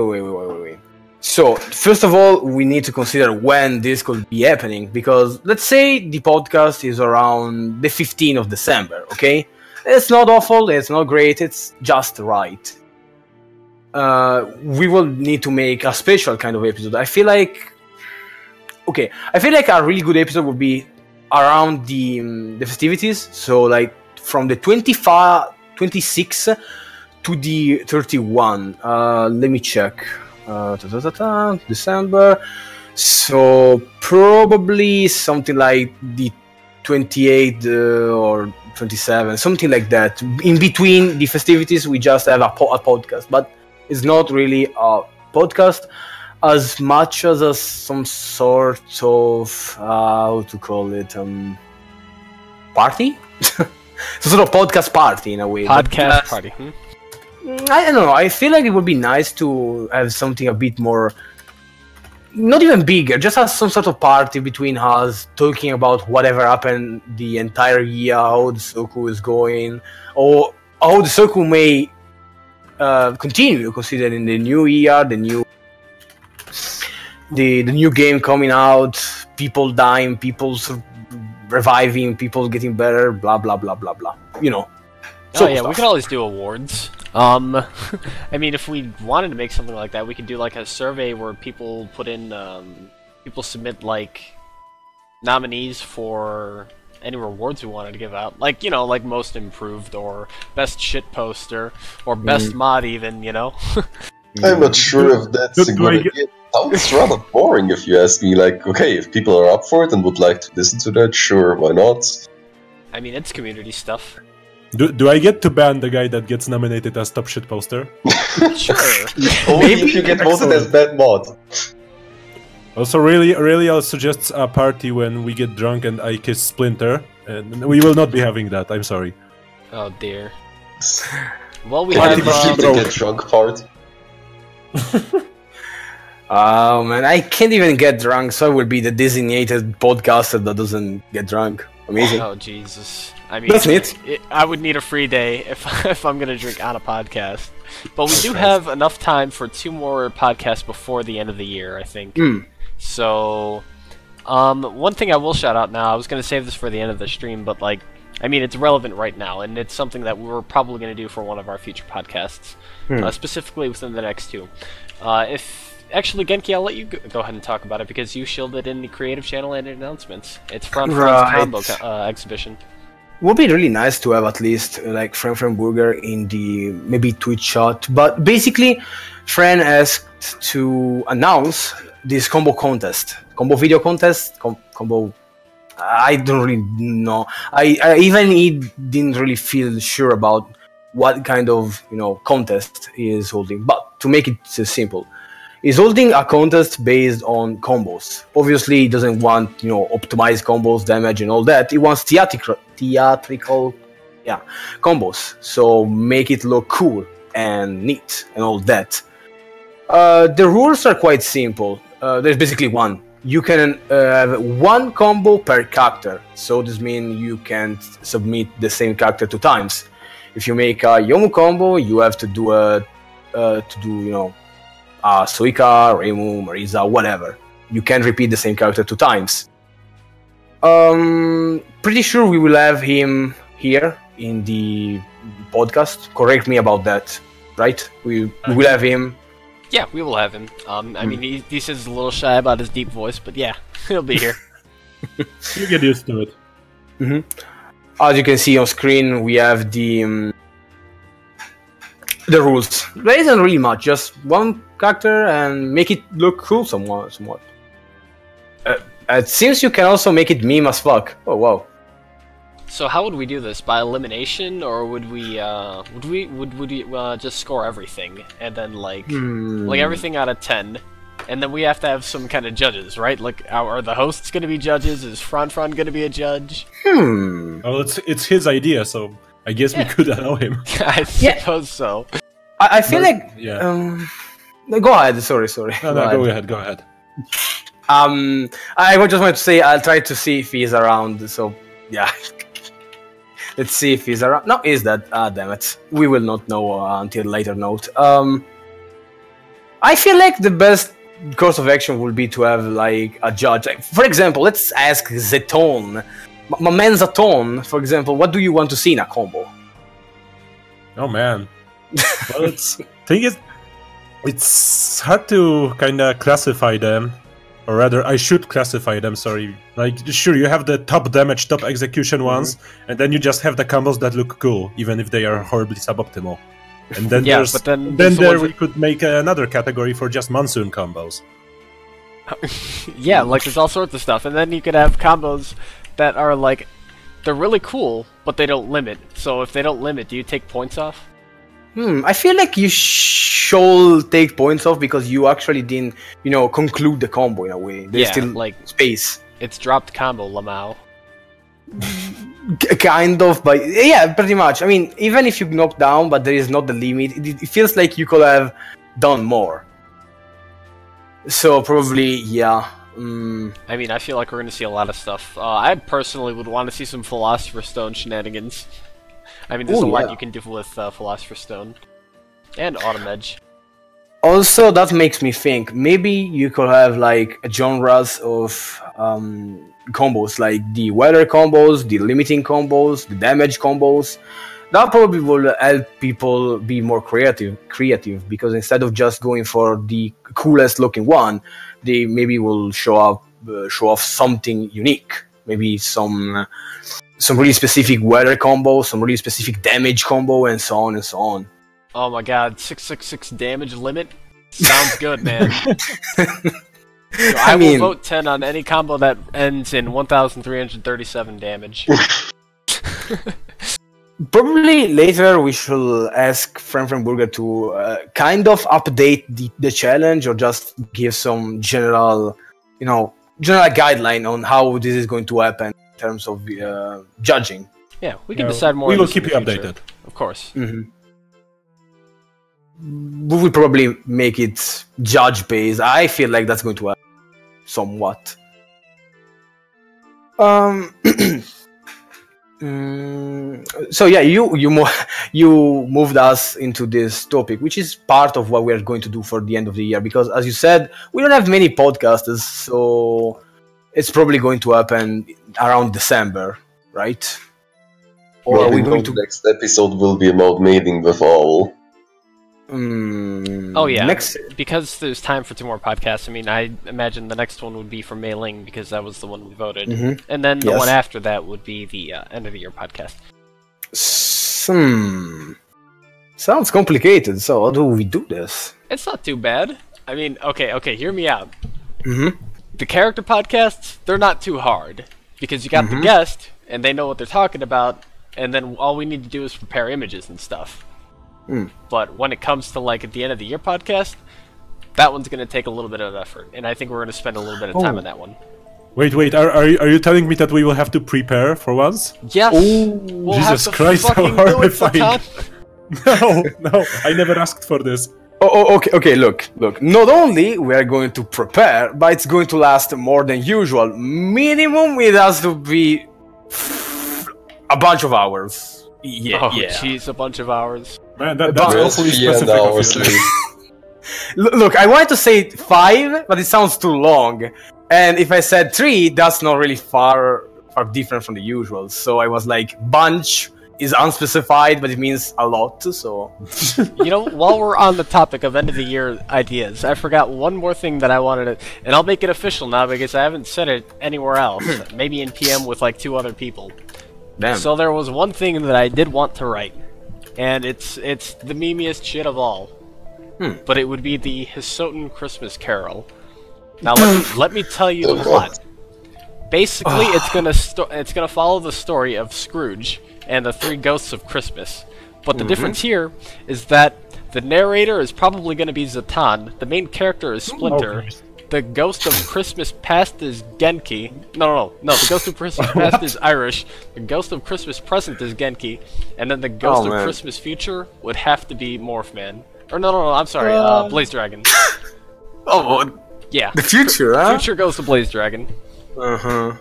So, first of all, we need to consider when this could be happening, because let's say the podcast is around the 15th of December, okay? It's not awful, it's not great, it's just right. We will need to make a special kind of episode. I feel like a really good episode would be around the festivities, so like from the 26 to the 31. Let me check. December. So probably something like the 28th or 27, something like that. In between the festivities, we just have a podcast, but it's not really a podcast as much as some sort of how to call it party. Some sort of podcast party in a way. Podcast party. I don't know. I feel like it would be nice to have something a bit more not even bigger, just as some sort of party between us, talking about whatever happened the entire year, how the Soku is going, or how the Soku may continue, considering the new year, the new game coming out, people dying, people reviving, people getting better, blah blah blah blah blah. You know. Oh yeah, we could always do awards. I mean, if we wanted to make something like that, we could do like a survey where people put in, people submit like nominees for any rewards we wanted to give out, like, you know, like most improved or best shit poster or best mod, even, you know. I'm not sure if that's a good idea. Sounds rather boring if you ask me. Like, okay, if people are up for it and would like to listen to that, sure, why not? I mean, it's community stuff. Do I get to ban the guy that gets nominated as top shit poster? Sure. Only if you get voted as bad mod. Also, really, I'll suggest a party when we get drunk and I kiss Splinter, and we will not be having that. I'm sorry. Oh dear. Well, we Party have the get drunk part. Oh man, I can't even get drunk, so I will be the designated podcaster that doesn't get drunk. Amazing. Oh Jesus. I mean, That's neat. I would need a free day if I'm gonna drink on a podcast. But we do have enough time for 2 more podcasts before the end of the year, I think. So, one thing I will shout out now, I was gonna save this for the end of the stream, but like, I mean, it's relevant right now, and it's something that we're probably gonna do for one of our future podcasts, specifically within the next 2. Actually, Genki, I'll let you go ahead and talk about it, because you shielded in the creative channel and announcements. It's Front Combo exhibition. Would be really nice to have at least like Fran Burger in the maybe Twitch chat. But basically, Fran asked to announce this combo contest, combo video contest, combo. I don't really know. I even didn't really feel sure about what kind of contest he is holding. But to make it simple, he's holding a contest based on combos. Obviously, he doesn't want optimized combos, damage, and all that. He wants theatrical combos. So make it look cool and neat and all that. The rules are quite simple. There's basically one. You can have 1 combo per character. So this means you can't submit the same character 2 times. If you make a Yomu combo, you have to do Suika, Reimu, Marisa, whatever. You can't repeat the same character 2 times. Pretty sure we will have him here in the podcast. Correct me about that, right? We will have him. Yeah, we will have him. I mean, he says a little shy about his deep voice, but yeah, he'll be here. You get used to it. As you can see on screen, we have the rules. There isn't really much, just 1 character and make it look cool somewhat. It seems you can also make it meme as fuck. Oh wow. So how would we do this? By elimination, or would we just score everything and then like everything out of 10, and then we have to have some kind of judges, right? Like, are the hosts going to be judges? Is Fran going to be a judge? Well, it's his idea, so I guess we could allow him. I suppose so. I feel like go ahead. Sorry. No, go ahead. I just wanted to say I'll try to see if he's around. So yeah. Let's see if he's around. No, is that? Damn it. We will not know until later note. I feel like the best course of action would be to have like a judge. Like, for example, let's ask Zeton. My man Zeton, for example, what do you want to see in a combo? Oh man. Well, it's hard to kind of classify them. Or rather, I should classify them, sorry. Like, sure, you have the top damage, top execution ones, and then you just have the combos that look cool, even if they are horribly suboptimal. And then we could make another category for just monsoon combos. Yeah, like there's all sorts of stuff. And then you could have combos that are like, they're really cool, but they don't limit. So if they don't limit, do you take points off? I feel like you should take points off because you actually didn't, conclude the combo in a way. There's still like space. It's dropped combo, Lamau. Kind of, but yeah, pretty much. I mean, even if you knock down, but there is not the limit, it feels like you could have done more. So probably, yeah. I mean, I feel like we're going to see a lot of stuff. I personally would want to see some Philosopher's Stone shenanigans. I mean, there's a lot you can do with Philosopher's Stone. And Autumn Edge. Also, that makes me think, maybe you could have like genres of combos, like the weather combos, the limiting combos, the damage combos. That probably will help people be more creative, because instead of just going for the coolest looking one, they maybe will show off something unique. Maybe some really specific weather combo, some really specific damage combo, and so on and so on. Oh my god, 666 damage limit? Sounds good, man. So I will vote 10 on any combo that ends in 1,337 damage. Probably later we should ask Frankenburger to kind of update the challenge, or just give some general guideline on how this is going to happen in terms of judging. Yeah, we can decide more. We will keep you updated. Of course. We will probably make it judge based. I feel like that's going to happen somewhat. So yeah, you moved us into this topic, which is part of what we are going to do for the end of the year, because as you said, we don't have many podcasters, so it's probably going to happen around December, right? Or well, are we going to next episode will be about mating with all. Oh yeah, because there's time for 2 more podcasts. I mean, I imagine the next one would be for Mei Ling, because that was the one we voted, and then the one after that would be the end of the year podcast. Sounds complicated. So how do we do this? It's not too bad. I mean, okay, hear me out. The character podcasts, they're not too hard, because you got the guest, and they know what they're talking about, and then all we need to do is prepare images and stuff. But when it comes to like at the end of the year podcast, that one's going to take a little bit of effort, and I think we're going to spend a little bit of time on that one. Wait, are you telling me that we will have to prepare for once? Yes. We'll Jesus Christ, how horrifying! No, I never asked for this. Okay. Look. Not only we are going to prepare, but it's going to last more than usual. Minimum, it has to be a bunch of hours. Yeah. Jeez, a bunch of hours. Man, that's awfully specific. Look, I wanted to say 5, but it sounds too long. And if I said 3, that's not really far different from the usual. So I was like, bunch is unspecified, but it means a lot. So, while we're on the topic of end of the year ideas, I forgot one more thing that I wanted to, and I'll make it official now because I haven't said it anywhere else. Maybe in PM with like 2 other people. Damn. So there was one thing that I did want to write, and it's the memeiest shit of all. But it would be the Hisouten Christmas Carol. Now let me tell you the plot. Basically, it's gonna follow the story of Scrooge and the 3 ghosts of Christmas. But the difference here is that the narrator is probably gonna be Zatan. The main character is Splinter. The ghost of Christmas past is Genki. No. The ghost of Christmas past is Irish. The ghost of Christmas present is Genki. And then the ghost of Christmas future would have to be Morphman. Or no, I'm sorry, Blaze Dragon. Yeah. The future, huh? Future ghost of Blaze Dragon. Why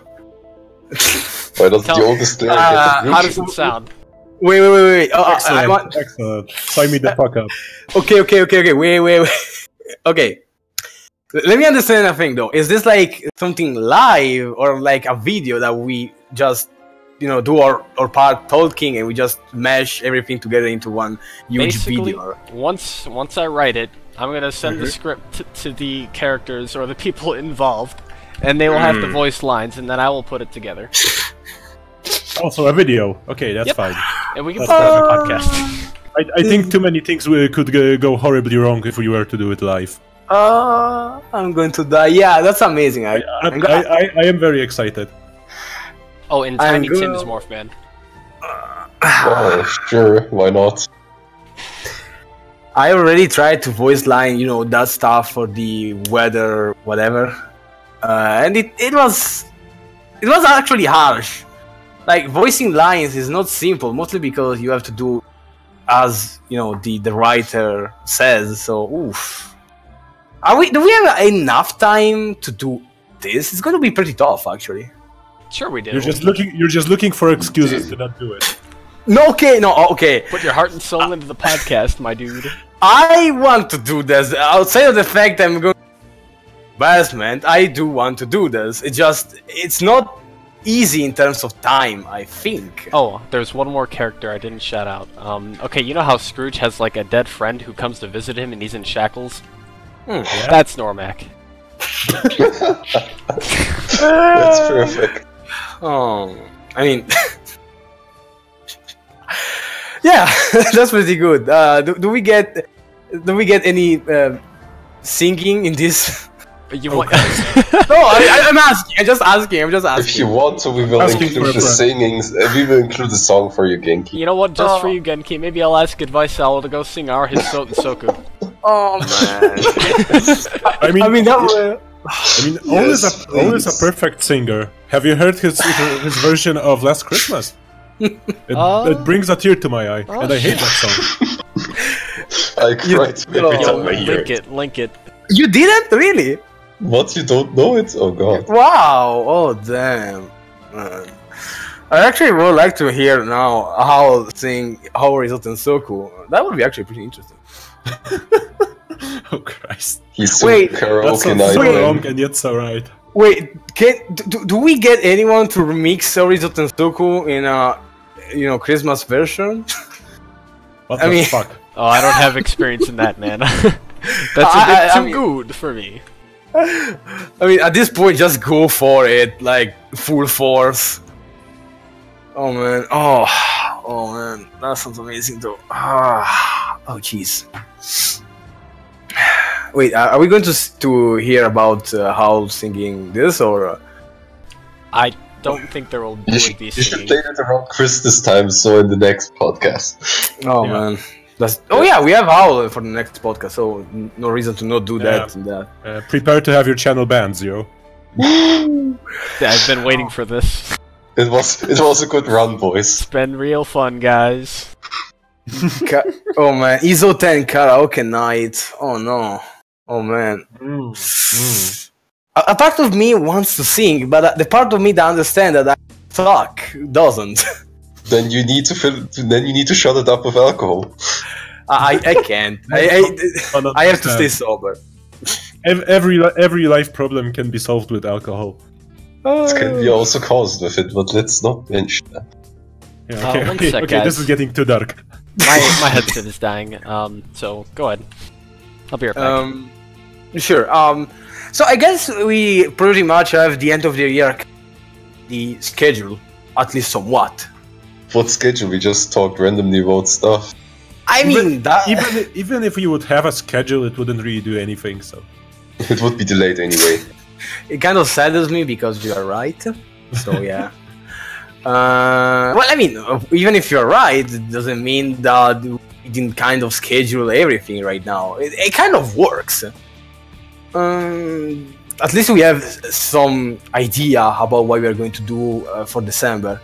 does the oldest player get the future? How does it sound? Wait. Excellent. Sign me the fuck up. Okay. Wait. Okay. Let me understand a thing though. Is this like something live or like a video that we just, do our part talking and we just mash everything together into one huge video? Once I write it, I'm gonna send the script to the characters or the people involved, and they will have the voice lines, and then I will put it together. Also a video. Okay, that's fine. And we can put it on the podcast. I think too many things could go horribly wrong if we were to do it live. I'm going to die. Yeah, that's amazing. I am very excited. Oh, and Tiny Tim is Morphman. Oh, sure, why not? I already tried to voice line, that stuff for the weather, whatever, and it was actually harsh. Like, voicing lines is not simple, mostly because you have to do as the writer says. So, oof. Do we have enough time to do this? It's going to be pretty tough, actually. Sure we do. You're just looking for excuses to not do it. No, okay. Put your heart and soul into the podcast, my dude. I want to do this. Outside of the fact I'm going investment, I do want to do this. It's not easy in terms of time, I think. Oh, there's one more character I didn't shout out. Okay, you know how Scrooge has like a dead friend who comes to visit him and he's in shackles? Yeah. That's Normac. That's perfect. Oh, I mean, yeah, that's pretty good. Do we get any singing in this? You want? No, I'm asking. I'm just asking. If you want to, we will include the singings. We will include the song for you, Genki. You know what? Just for you, Genki, maybe I'll ask Advice Owl to go sing our Hisouten Soku. Oh man. Owl is a perfect singer. Have you heard his version of Last Christmas? It brings a tear to my eye, and I hate that song. I cried every time I hear Link it. You didn't really? What? You don't know it? Oh god. Wow! Oh damn. Man. I actually would like to hear now how sing Hisouten Soku. That would be actually pretty interesting. Oh Christ! He's Wait, karaoke night. So wrong and yet so right. Wait, do we get anyone to remix Hisouten Soku in a Christmas version? What the fuck? Oh, I don't have experience in that, man. That's a bit too good for me. I mean, at this point, just go for it, like full force. Oh man, oh man, that sounds amazing though. Oh jeez. Wait, are we going to hear about how singing this or? I don't think there will be singing. You should play it around Christmas time, so in the next podcast. Oh man. Yeah, we have Owl for the next podcast, so no reason to not do that. Prepare to have your channel banned, Zero. I've been waiting for this. It was a good run, boys. It's been real fun, guys. Oh man, Hisouten karaoke night. Oh no. Oh man. A part of me wants to sing, but the part of me that understands that I suck doesn't. Then you need to shut it up with alcohol. I can't. I have to stay sober. Every life problem can be solved with alcohol. It can be also caused with it, but let's not mention that. Yeah, okay, one sec, okay, guys. this is getting too dark. My headset is dying. So go ahead. I'll be right back. Sure. So I guess we pretty much have the end of the year, the schedule, at least somewhat. What schedule? We just talked randomly about stuff. I mean, even if we would have a schedule, it wouldn't really do anything. So it would be delayed anyway. It kind of saddens me because you are right. So yeah. Well, I mean, even if you're right, it doesn't mean that we didn't kind of schedule everything right now. It kind of works. At least we have some idea about what we are going to do for December.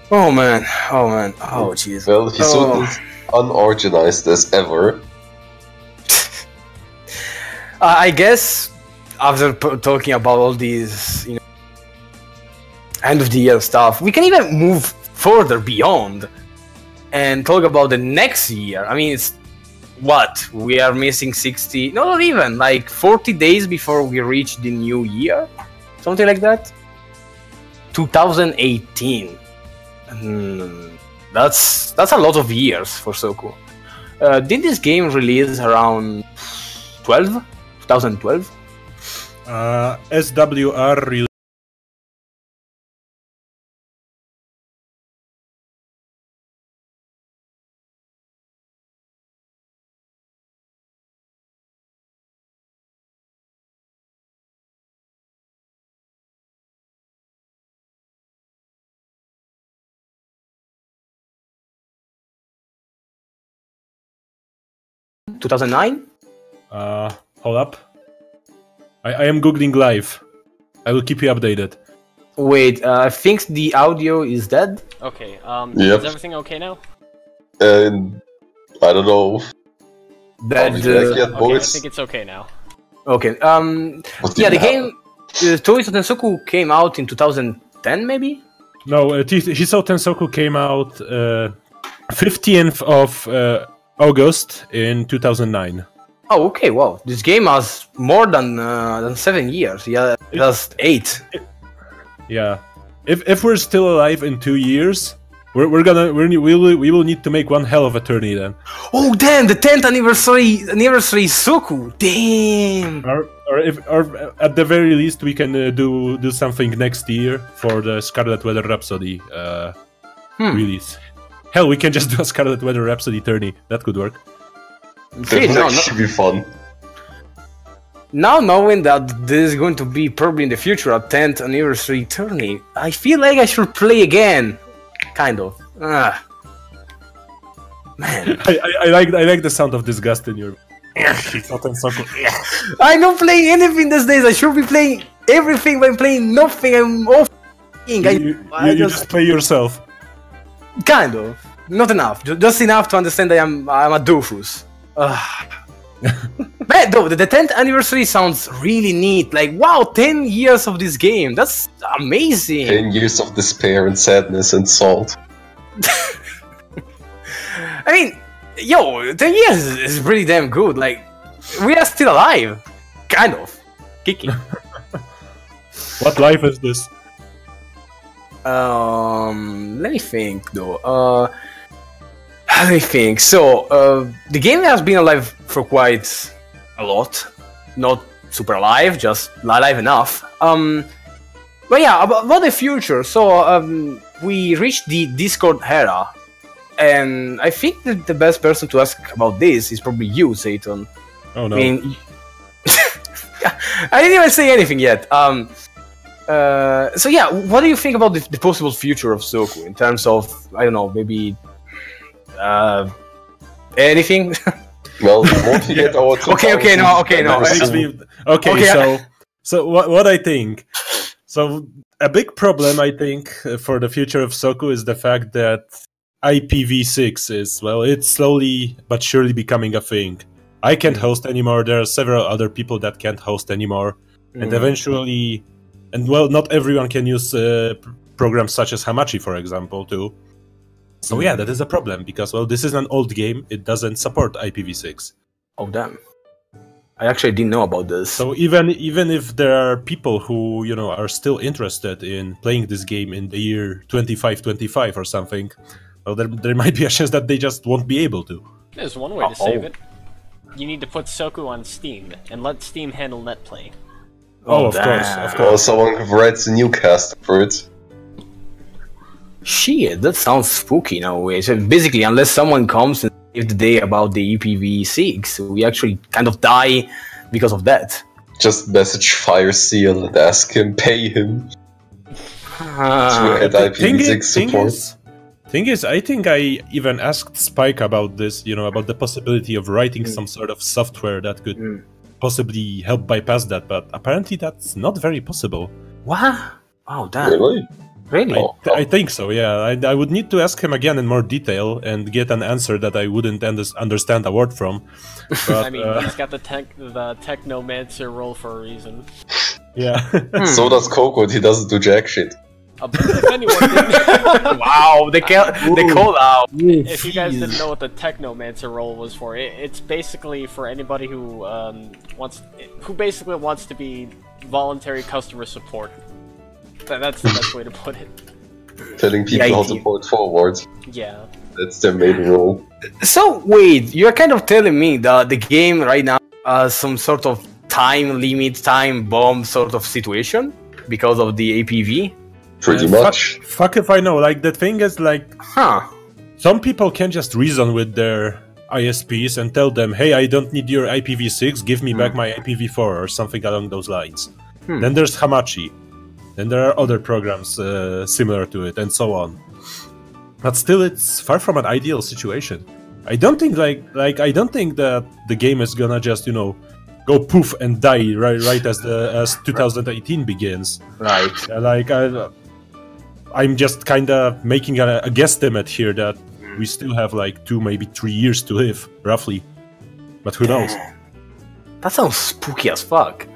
Oh man, oh jeez. Well, he's so unorganized as ever. I guess after talking about all these, end of the year stuff, we can even move further beyond and talk about the next year. I mean, it's what we are missing 60, no, not even like 40 days before we reach the new year, something like that. 2018. That's a lot of years for Soku. Did this game release around 2012? SWR released. In 2009? Hold up. I am googling live. I will keep you updated. Wait, I think the audio is dead. Okay. Yep. Is everything okay now? I don't know. Dead. Okay, I boys. think it's okay now. Okay. What Yeah, did the happen? game Hisouten Soku came out in 2010, maybe. No, Hisouten Soku came out 15th of August in 2009. Oh, okay. Wow, this game has more than 7 years. Yeah, it has 8. Yeah, if we're still alive in 2 years, we will need to make one hell of a tourney then. Oh damn! The 10th anniversary Soku. Damn. Or at the very least we can do something next year for the Scarlet Weather Rhapsody release. Hell, we can just do a Scarlet Weather Rhapsody tourney. That could work. That would actually be fun. Now knowing that this is going to be probably in the future a 10th anniversary tourney, I feel like I should play again. Kind of. Man. I like the sound of disgust in your. I'm not playing anything these days. I should be playing everything, but I'm playing nothing. I'm off. You just play yourself. Kind of. Not enough. Just enough to understand that I'm a doofus. Man, though, the 10th anniversary sounds really neat. Like, wow, 10 years of this game. That's amazing. 10 years of despair and sadness and salt. I mean, yo, 10 years is pretty damn good. Like, we are still alive. Kind of. Kicking. What life is this? Let me think, though. Let me think. So, the game has been alive for quite a lot. Not super alive, just alive enough. But yeah, about the future. So, we reached the Discord era. And I think that the best person to ask about this is probably you, Satan. Oh no. I mean, I didn't even say anything yet. So yeah, what do you think about the possible future of Soku in terms of, I don't know, maybe anything? Well, won't we get our So what I think. So a big problem I think for the future of Soku is the fact that IPv6 is, well, it's slowly but surely becoming a thing. I can't host anymore. There are several other people that can't host anymore, and eventually, and well, not everyone can use programs such as Hamachi, for example, too. So yeah, that is a problem because, well, this is an old game. It doesn't support IPv6. Oh damn! I actually didn't know about this. So even if there are people who, you know, are still interested in playing this game in the year 2525 or something, well, there might be a chance that they just won't be able to. There's one way to save it. You need to put Soku on Steam and let Steam handle netplay. Oh, of course. Or someone who writes a new cast for it. Shit, that sounds spooky in a way. So basically, unless someone comes and saves the day about the IPv6, we actually kind of die because of that. Just message FireSeal and ask him, pay him to add IPv6 support. Thing is, I think I even asked Spike about this, you know, about the possibility of writing some sort of software that could possibly help bypass that, but apparently that's not very possible. What? Oh, damn. Really? Really? I think so, yeah. I would need to ask him again in more detail and get an answer that I wouldn't understand a word from. But, I mean, he's got the technomancer role for a reason. Yeah. So does Coco, and he doesn't do jack shit. If anyone didn't, Wow, they call out. if you guys didn't know what the technomancer role was for, it's basically for anybody who basically wants to be voluntary customer support. That's the best way to put it. Telling people how to port forward. Yeah. That's their main role. So wait, you're kind of telling me that the game right now has some sort of time limit, time bomb sort of situation because of the APV? Pretty much. Fuck if I know. Like, the thing is, like, some people can just reason with their ISPs and tell them, hey, I don't need your IPv6, give me back my IPv4 or something along those lines. Then there's Hamachi. Then there are other programs similar to it, and so on. But still, it's far from an ideal situation. I don't think I don't think that the game is gonna just, you know, go poof and die right as 2018 begins. Right. I'm just kind of making a guesstimate here that we still have like 2, maybe 3 years to live, roughly. But who knows? That sounds spooky as fuck.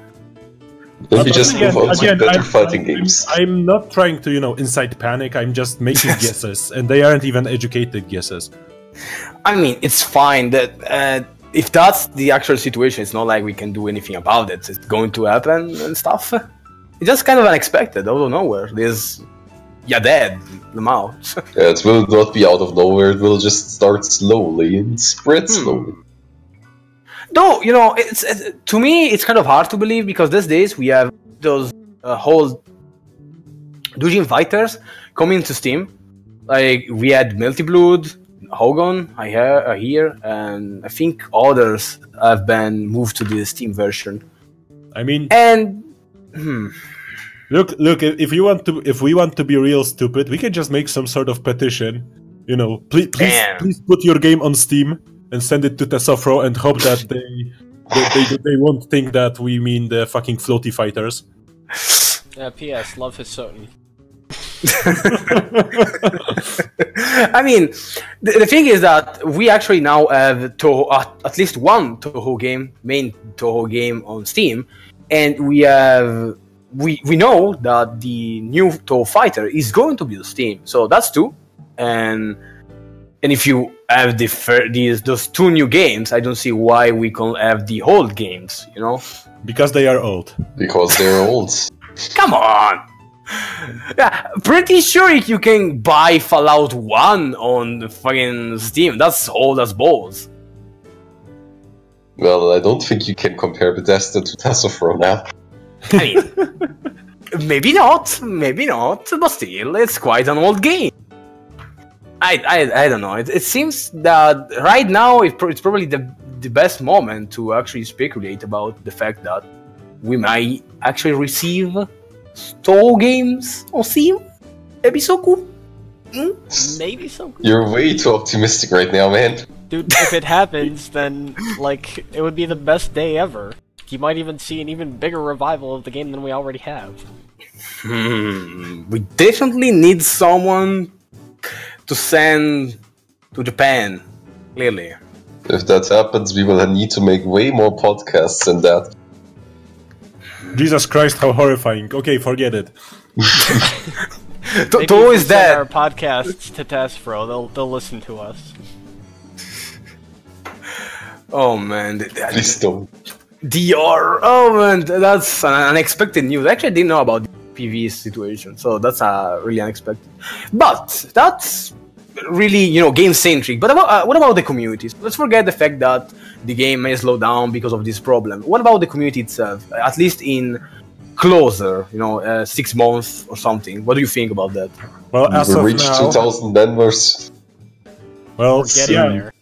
Maybe just again, move on to again, better fighting games. I'm not trying to, incite panic. I'm just making guesses, and they aren't even educated guesses. I mean, it's fine that if that's the actual situation, it's not like we can do anything about it. It's going to happen and stuff. It's just kind of unexpected, out of nowhere. There's dead the mouth. Yeah, it will not be out of nowhere. It will just start slowly and spread slowly. Though, it's to me, it's kind of hard to believe because these days we have those whole Doujin fighters coming to Steam. Like, we had Melty Blood, Hogan, I hear, and I think others have been moved to the Steam version. I mean, and look, if we want to be real stupid, we can just make some sort of petition. Please put your game on Steam and send it to Tesofro and hope that they won't think that we mean the fucking floaty fighters. P.S. Love Hisouten. I mean, the thing is that we actually now have at least one main Toho game on Steam, and we know that the new Toho fighter is going to be on Steam, so that's two. And if you have those two new games, I don't see why we can't have the old games, Because they are old. Because they're old. Come on! Yeah, pretty sure you can buy Fallout 1 on fucking Steam. That's old as balls. Well, I don't think you can compare Bethesda to Tesofro now. I mean, maybe not, but still, it's quite an old game. I don't know. It seems that right now it's probably the best moment to actually speculate about the fact that we might actually receive Toho games on Steam. Maybe Soku. Maybe Soku. You're way too optimistic right now, man. Dude, if it happens, then it would be the best day ever. You might even see an even bigger revival of the game than we already have. We definitely need someone to send to Japan, clearly. If that happens, we will need to make way more podcasts than that. Jesus Christ, how horrifying. Okay, forget it. Toho is dead. Our podcasts to Tesfro, they'll listen to us. Oh man. Please don't. DR. Oh man, that's an unexpected news. Actually, I didn't know about the PV situation, so that's really unexpected. But that's really, game-centric. But what about the communities? Let's forget the fact that the game may slow down because of this problem. What about the community itself? At least in closer, 6 months or something. What do you think about that? Well, as We of reached now, 2,000 members. well, Getting there.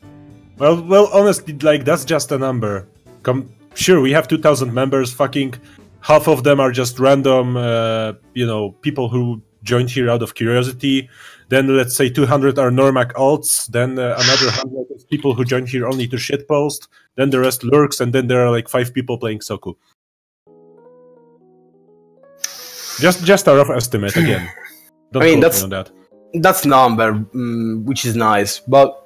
Well, honestly, that's just a number. Sure, we have 2,000 members. Fucking half of them are just random, people who joined here out of curiosity. Then let's say 200 are Normac alts. Then another 100 is people who joined here only to shitpost. Then the rest lurks, and then there are 5 people playing Soku. Just a rough estimate again. Don't quote me on that. That's number, which is nice. But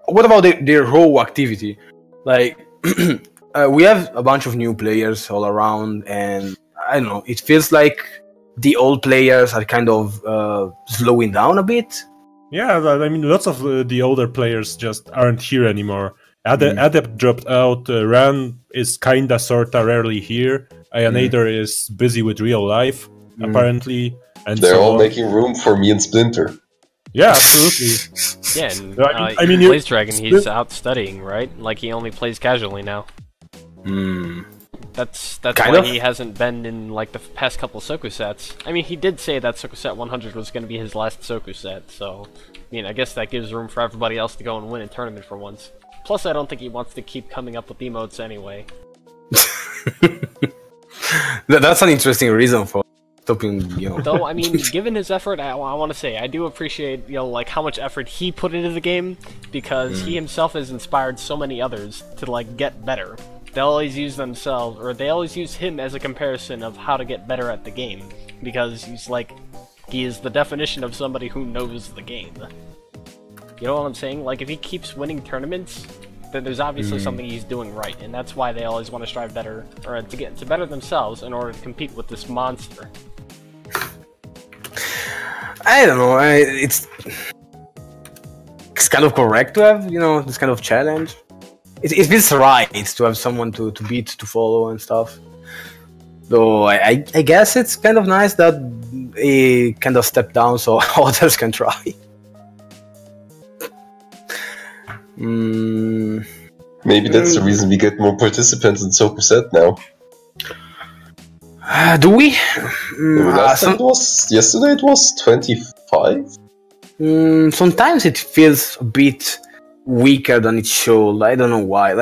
what about their whole activity? We have a bunch of new players all around, and I don't know. It feels like the old players are kind of slowing down a bit. Yeah, I mean, lots of the older players just aren't here anymore. Adept dropped out. Ran is kinda sorta rarely here. Ionator is busy with real life, apparently. And They're so all on. making room for me and Splinter. Yeah, absolutely. Yeah, and I mean, Blaze Dragon, he's out studying, right? He only plays casually now. That's Kind why of. he hasn't been in the past couple Soku sets. I mean, he did say that Soku set 100 was going to be his last Soku set, so I guess that gives room for everybody else to go and win a tournament for once. Plus, I don't think he wants to keep coming up with emotes anyway. That's an interesting reason for stopping. Though, I mean, given his effort, I want to say I do appreciate how much effort he put into the game, because he himself has inspired so many others to get better. They always use themselves, or they always use him as a comparison of how to get better at the game, because he is the definition of somebody who knows the game. You know what I'm saying? If he keeps winning tournaments, then there's obviously something he's doing right, and that's why they always want to strive better, or to better themselves in order to compete with this monster. I don't know. It's kind of correct to have, this kind of challenge. It feels right to have someone to beat, to follow and stuff. Though I guess it's kind of nice that he kind of stepped down so others can try. Maybe that's the reason we get more participants in Soku Set now. Do we? Yesterday it was 25? Sometimes it feels a bit weaker than it should. I don't know why.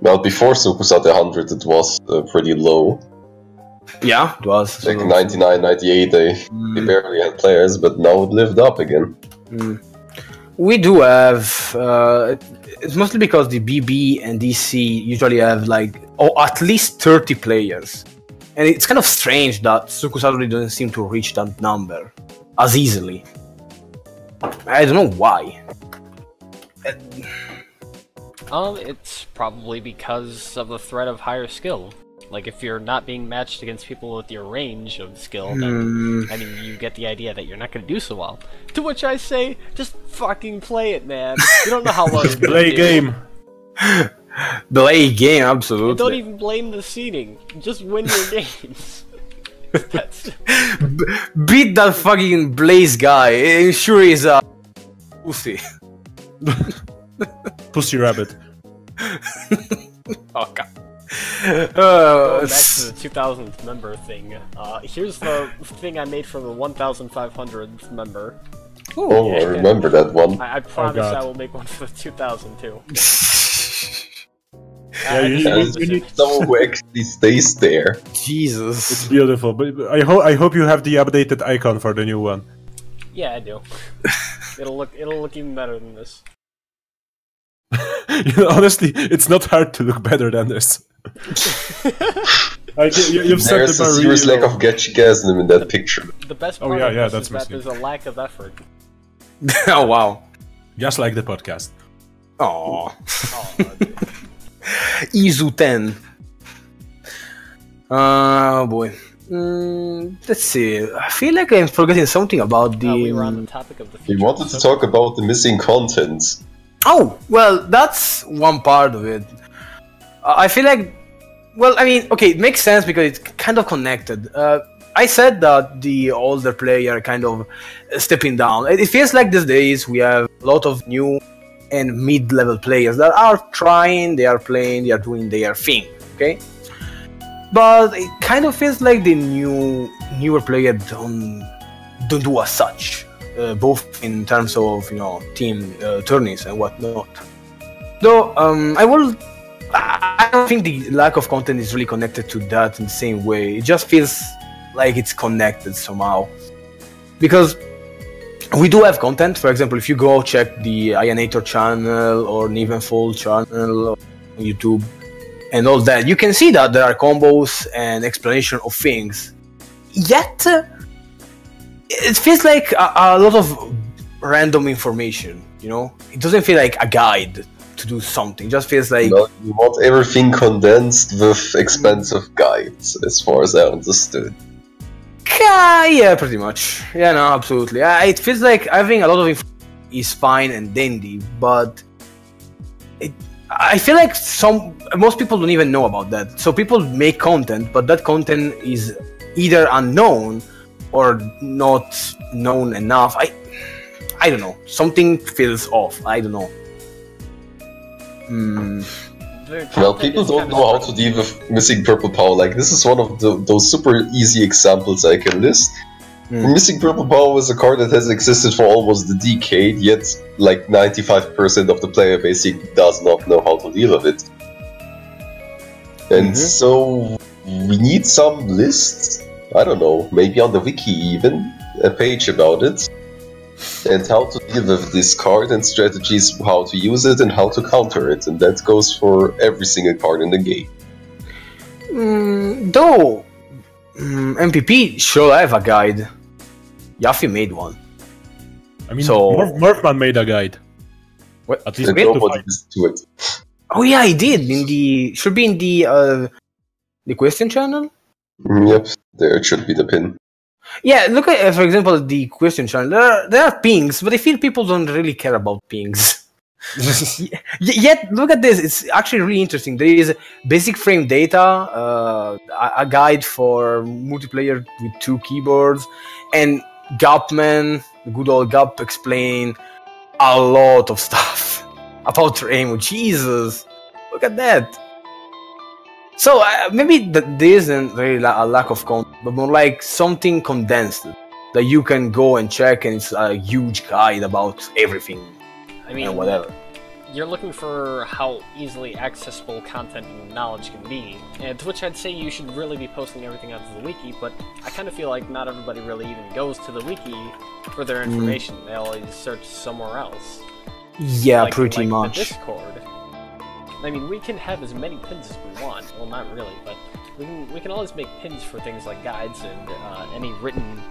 Well, before Soku Set 100 it was pretty low. Yeah, it was. Like 99, 98 they barely had players, but now it lived up again. We do have... it's mostly because the BB and DC usually have at least 30 players. And it's kind of strange that Soku Saturday doesn't seem to reach that number as easily. I don't know why. It's probably because of the threat of higher skill. Like, if you're not being matched against people with your range of skill, then, I mean, you get the idea that you're not going to do so well. To which I say, just fucking play it, man. You don't know how well you're Play game. Play game, absolutely. And don't even blame the seeding. Just win your games. Beat that fucking Blaze guy. I'm sure he's a pussy. Pussy rabbit. Oh god. Going back to the 2000th member thing. Here's the thing I made for the 1500th member. Oh, yeah, I remember that one. I promise I will make one for the 2000 too. Yeah, you need someone who actually stays there. Jesus, it's beautiful. But I hope you have the updated icon for the new one. Yeah, I do. it'll look even better than this. Honestly, it's not hard to look better than this. You've set There's a serious lack of gasm in that picture. The best part of this is that there's a lack of effort. Oh wow. Just like the podcast. Aww. Hisouten. Oh boy. Let's see. I feel like I'm forgetting something about the... we were on the topic of the future. We wanted to talk about the missing content. Oh, well, that's one part of it. I feel like... Well, I mean, okay, it makes sense because it's kind of connected. I said that the older player kind of stepping down. It feels like these days we have a lot of new and mid-level players that are trying, they are playing, they are doing their thing, okay? But it kind of feels like the newer player don't do as such, both in terms of team tourneys and whatnot. Though I don't think the lack of content is really connected to that in the same way. It just feels like it's connected somehow, because we do have content. For example, if you go check the Ionator channel or Nivenfall channel on YouTube and all that, you can see that there are combos and explanation of things. Yet, it feels like a lot of random information, It doesn't feel like a guide to do something. It just feels like... No, you want everything condensed with expensive guides, as far as I understood. Yeah, pretty much. Yeah, no, absolutely. It feels like having a lot of info is fine and dandy, but I feel like most people don't even know about that. So people make content, but that content is either unknown or not known enough. I don't know. Something feels off. I don't know. Well, people don't know how to deal with missing purple power. Like, this is one of those super easy examples I can list. Missing purple power is a card that has existed for almost a decade, yet like 95% of the player basically does not know how to deal with it. And so we need some lists, I don't know, maybe on the wiki even, a page about it. And how to deal with this card and strategies, how to use it and how to counter it, and that goes for every single card in the game. Though MPP should have a guide. Yafi made one. I mean, Morphman made a guide. What? At least And to nobody fight. listens to it. Oh yeah, I did. Should be in the question channel. Yep, there it should be the pin. Yeah, look at, for example, the question channel. There are pings, but I feel people don't really care about pings. Yet, look at this. It's actually really interesting. There is basic frame data, a guide for multiplayer with 2 keyboards, and Gapman, the good old Gap, explain a lot of stuff about Rainbow. Jesus, look at that. So maybe there isn't really a lack of content, but more like something condensed that you can go and check, and it's a huge guide about everything. I mean, and whatever. You're looking for how easily accessible content and knowledge can be, and to which I'd say you should really be posting everything onto the wiki, but I kind of feel like not everybody really even goes to the wiki for their information. They always search somewhere else. Yeah, like, pretty like much. The Discord. I mean, we can have as many pins as we want. Well, not really, but we can always make pins for things like guides and any written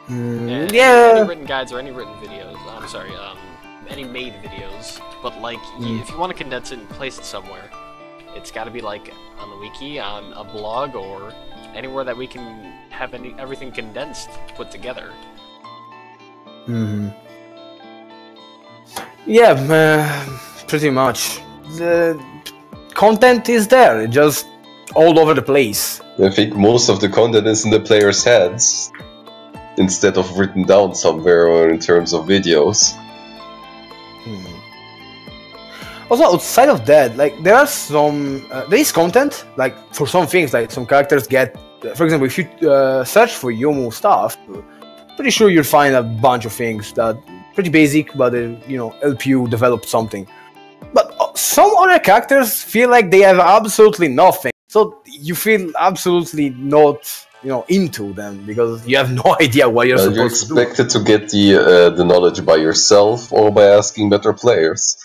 any written guides or any written videos. I'm sorry, any made videos. But like, if you want to condense it and place it somewhere, it's got to be like on the wiki, on a blog, or anywhere that we can have everything condensed, put together. Yeah, pretty much. The content is there, just all over the place. I think most of the content is in the players' heads, instead of written down somewhere or in terms of videos. Also, outside of that, like there are some, there is content. Like for some things, like some characters get. For example, if you search for Yomu stuff, pretty sure you'll find a bunch of things that pretty basic, but help you develop something. But some other characters feel like they have absolutely nothing, so you feel absolutely not, into them because you have no idea what you're supposed to do. You're expected to get the knowledge by yourself or by asking better players.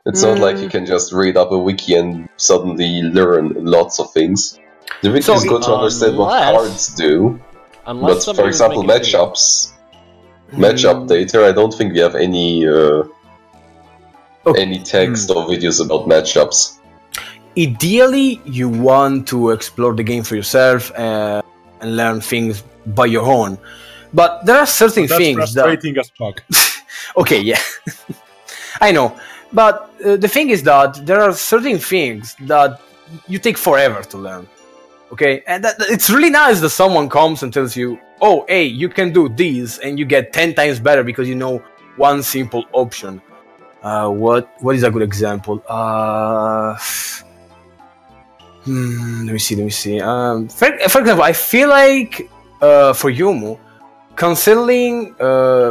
It's not like you can just read up a wiki and suddenly learn lots of things. The wiki is good to understand what cards do, but for example, matchups, matchup data, I don't think we have any text or videos about matchups. Ideally, you want to explore the game for yourself and learn things by your own, but there are certain things frustrating as fuck. Okay, yeah, I know. But the thing is that there are certain things that you take forever to learn, okay? And it's really nice that someone comes and tells you, oh, hey, you can do this, and you get 10 times better because you know one simple option. What is a good example? Let me see. For example, I feel like for Yomu, cancelling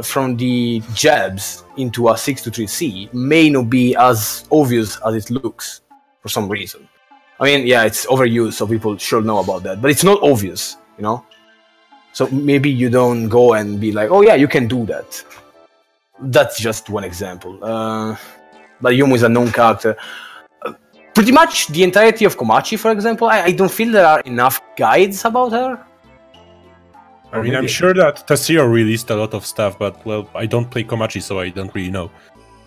from the jabs into a 6-3C may not be as obvious as it looks for some reason. I mean, yeah, it's overused, so people should know about that, but it's not obvious, So maybe you don't go and be like, oh yeah, you can do that. That's just one example. But Yomu is a known character. Pretty much the entirety of Komachi, for example, I don't feel there are enough guides about her. I mean, I'm sure that Tasio released a lot of stuff, but, well, I don't play Komachi, so I don't really know.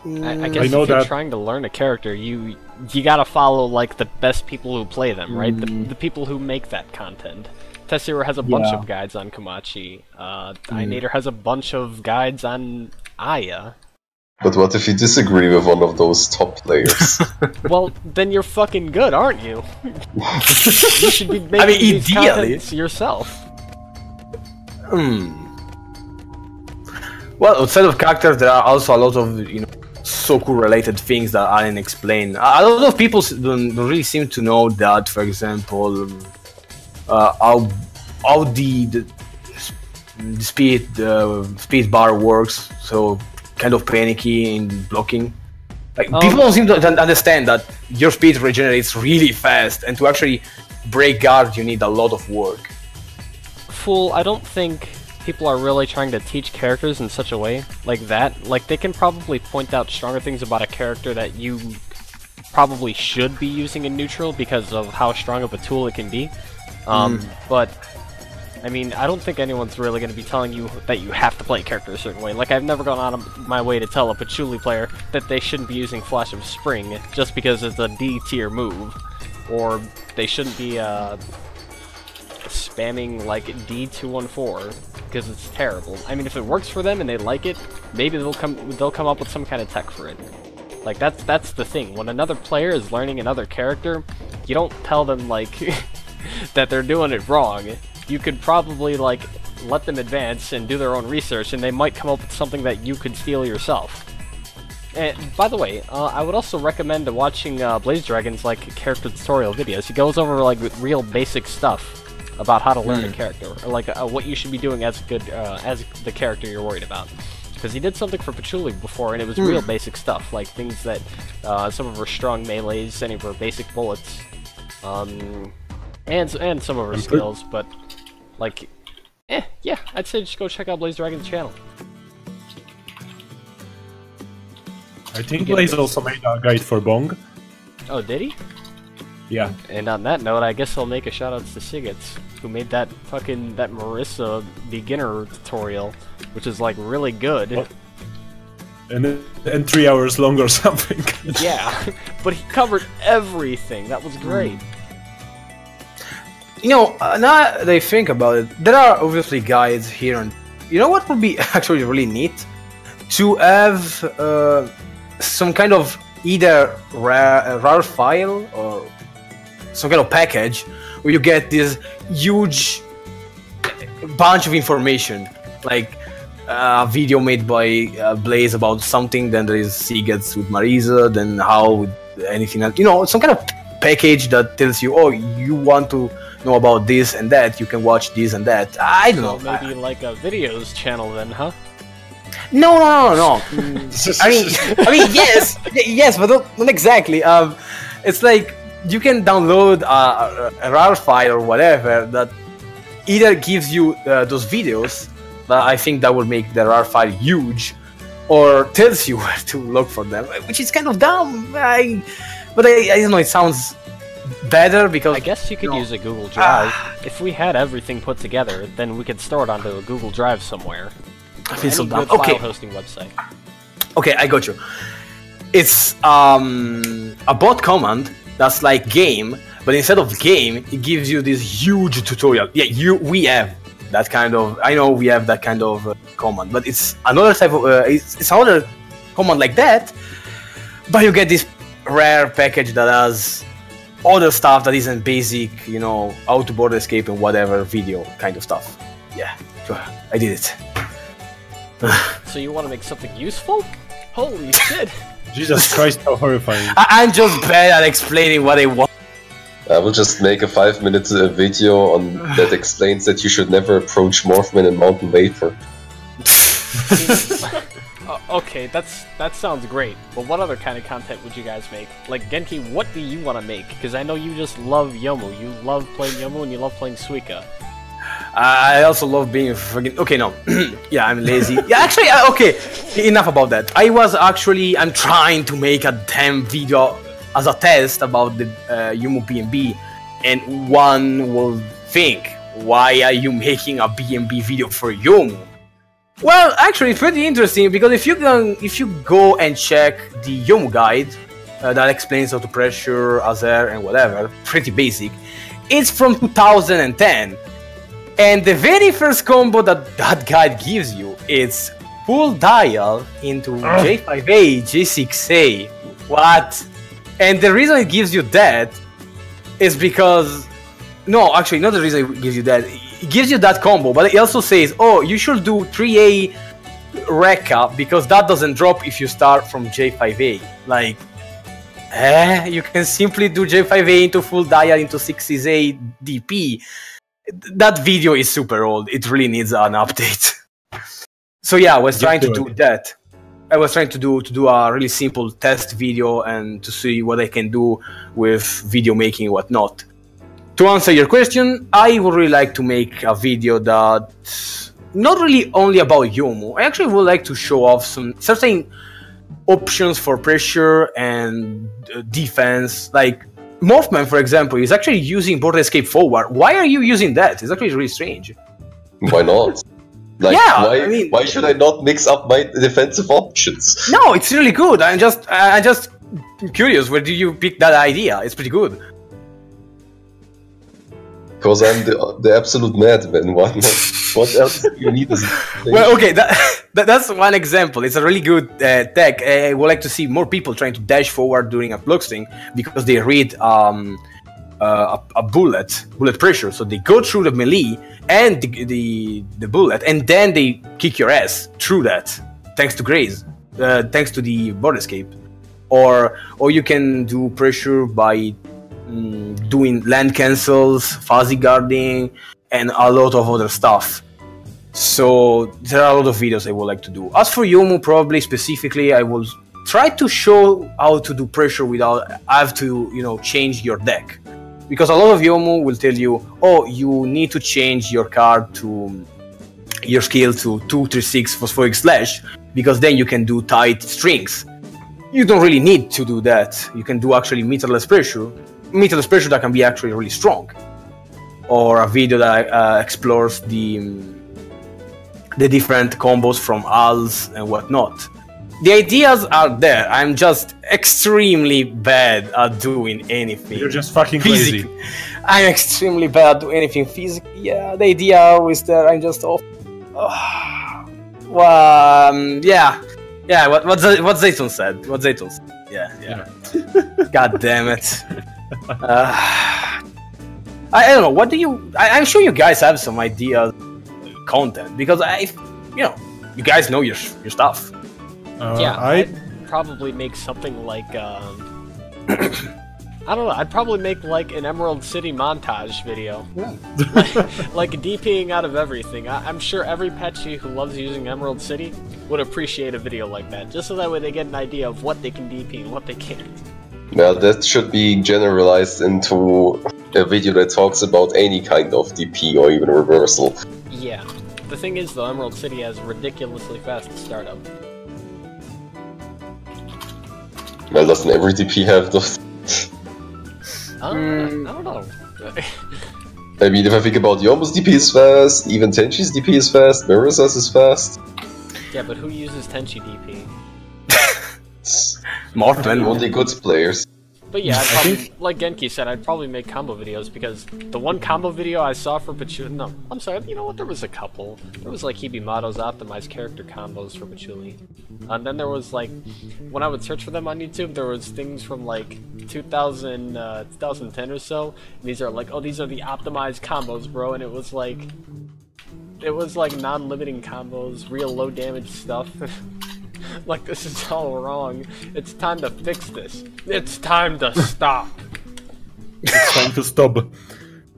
I guess if you're trying to learn a character, you gotta follow, like, the best people who play them, right? The people who make that content. Tessiro has a bunch of guides on Komachi. Inator has a bunch of guides on Aya. But what if you disagree with one of those top players? Well, then you're fucking good, aren't you? You should be making these contents yourself. Well, outside of characters, there are also a lot of Soku-related things that aren't explained. A lot of people don't really seem to know that, for example, how the speed bar works. So kind of panicky in blocking. Like people don't seem to understand that your speed regenerates really fast, and to actually break guard, you need a lot of work. Fool, I don't think people are really trying to teach characters in such a way like that. Like, they can probably point out stronger things about a character that you probably should be using in neutral because of how strong of a tool it can be. But I mean, I don't think anyone's really going to be telling you that you have to play a character a certain way. Like, I've never gone out of my way to tell a patchouli player that they shouldn't be using Flash of Spring just because it's a D tier move, or they shouldn't be spamming like D214 because it's terrible. I mean, if it works for them and they like it, maybe they'll come up with some kind of tech for it. Like, that's the thing. When another player is learning another character, you don't tell them like that they're doing it wrong. You could probably like let them advance and do their own research, and they might come up with something that you could steal yourself. And by the way, I would also recommend watching Blaze Dragon's like character tutorial videos. He goes over like real basic stuff about how to learn a character, or like what you should be doing as as the character you're worried about. Because he did something for Patchouli before, and it was real basic stuff, like things that some of her strong melees, any of her basic bullets, and some of her skills. But like, yeah, I'd say just go check out Blaze Dragon's channel. I think Blaze also made a guide for Bong. Oh, did he? Yeah. And on that note, I guess I'll make a shout out to Sigets, who made that Marissa beginner tutorial, which is like really good. What? And 3 hours long or something. Yeah, but he covered everything. That was great. You know, now that I think about it, there are obviously guides here, and you know what would be actually really neat? To have some kind of either RAR file or some kind of package where you get this huge bunch of information, like a video made by Blaze about something, then there is Sigets with Marisa, then how with anything else. You know, some kind of package that tells you, oh, you want to know about this and that, you can watch this and that. I don't know. Maybe like a videos channel then, huh? No. I mean, yes, but not exactly. It's like you can download a RAR file or whatever that either gives you those videos. I think that would make the RAR file huge, or tells you where to look for them, which is kind of dumb. But I don't know. It sounds better because I guess you could use a Google Drive. If we had everything put together, then we could store it onto a Google Drive somewhere. I feel so dumb. Okay. File hosting website. Okay, I got you. It's a bot command that's like game, but instead of game, it gives you this huge tutorial. Yeah, we have that kind of. I know we have that kind of command, but it's another type of. It's another command like that, but you get this rare package that has other stuff that isn't basic, you know, how to board escape and whatever video kind of stuff. Yeah, I did it. So you want to make something useful? Holy shit! Jesus Christ, how horrifying. I'm just bad at explaining what I want. I will just make a 5-minute video that explains that you should never approach Morphman and Mountain Vapor. Okay, that sounds great. But what other kind of content would you guys make? Like, Genki, what do you want to make? Because I know you just love Yomu. You love playing Yomu and you love playing Suika. I also love being friggin'... Okay, no. Yeah, I'm lazy. Yeah, actually, okay. Enough about that. I'm trying to make a damn video as a test about the Yomu BNB, and one will think, why are you making a BNB video for Yomu? Well, actually, it's pretty interesting, because if you go and check the Yomu guide that explains how to pressure, Azer, and whatever, pretty basic, it's from 2010. And the very first combo that guide gives you is full dial into J5A, J6A. What? And the reason it gives you that is because... No, actually, not the reason it gives you that. It gives you that combo, but it also says, oh, you should do 3A Rekka, because that doesn't drop if you start from J5A. Like, you can simply do J5A into full dial into 6A DP. That video is super old. It really needs an update. So yeah, I was trying to do that. I was trying to do a really simple test video and to see what I can do with video making and whatnot. To answer your question, I would really like to make a video that's not really only about Yomu. I actually would like to show off some certain options for pressure and defense, like Morphman, for example, is actually using board escape forward. Why are you using that? It's actually really strange. Why not? Like, Yeah, why, I mean- why should I not mix up my defensive options? No, it's really good. I'm just curious. Where did you pick that idea? It's pretty good. Because I'm the absolute madman. What else do you need? Well, okay, that's one example. It's a really good tech. I would like to see more people trying to dash forward during a block string because they read a bullet pressure. So they go through the melee and the bullet, and then they kick your ass through that, thanks to Graze, thanks to the board escape. Or you can do pressure by doing land cancels, fuzzy guarding, and a lot of other stuff. So there are a lot of videos I would like to do. As for Yomu, probably specifically, I will try to show how to do pressure without have to, change your deck. Because a lot of Yomu will tell you, oh, you need to change your card to your skill to 2-3-6 phosphoric slash, because then you can do tight strings. You don't really need to do that. You can do actually meterless pressure. Meterless pressure that can be actually really strong. Or a video that explores the different combos from ALs and whatnot. The ideas are there. I'm just extremely bad at doing anything. You're just fucking crazy. I'm extremely bad at doing anything physically. Yeah, the idea is there. I'm just off. Yeah. What Zayton said. What Zayton said. Yeah. God damn it. I don't know. What do you? I'm sure you guys have some ideas, content, because you guys know your stuff. Yeah, I'd probably make something like, I don't know, I'd probably make like an Emerald City montage video. Yeah. like DPing out of everything. I'm sure every Petchy who loves using Emerald City would appreciate a video like that, just so that way they get an idea of what they can DP and what they can't. Well, that should be generalized into a video that talks about any kind of DP or even reversal. Yeah. The thing is, though, Emerald City has ridiculously fast startup. Well, doesn't every DP have those? I don't know. I mean, if I think about Yomu's DP is fast, even Tenchi's DP is fast, Mirasa's is fast. Yeah, but who uses Tenchi DP? Morton. Only good players. But yeah, I'd probably, like Genki said, I'd probably make combo videos, because the one combo video I saw for Patchouli... No, I'm sorry, you know what, there was a couple. There was like Hibimato's optimized character combos for Patchouli. And then there was like, when I would search for them on YouTube, there was things from like 2010 or so. And these are like, oh, these are the optimized combos, bro. And it was like non-limiting combos, real low damage stuff. Like, this is all wrong. It's time to fix this. It's time to stop. It's time to stop.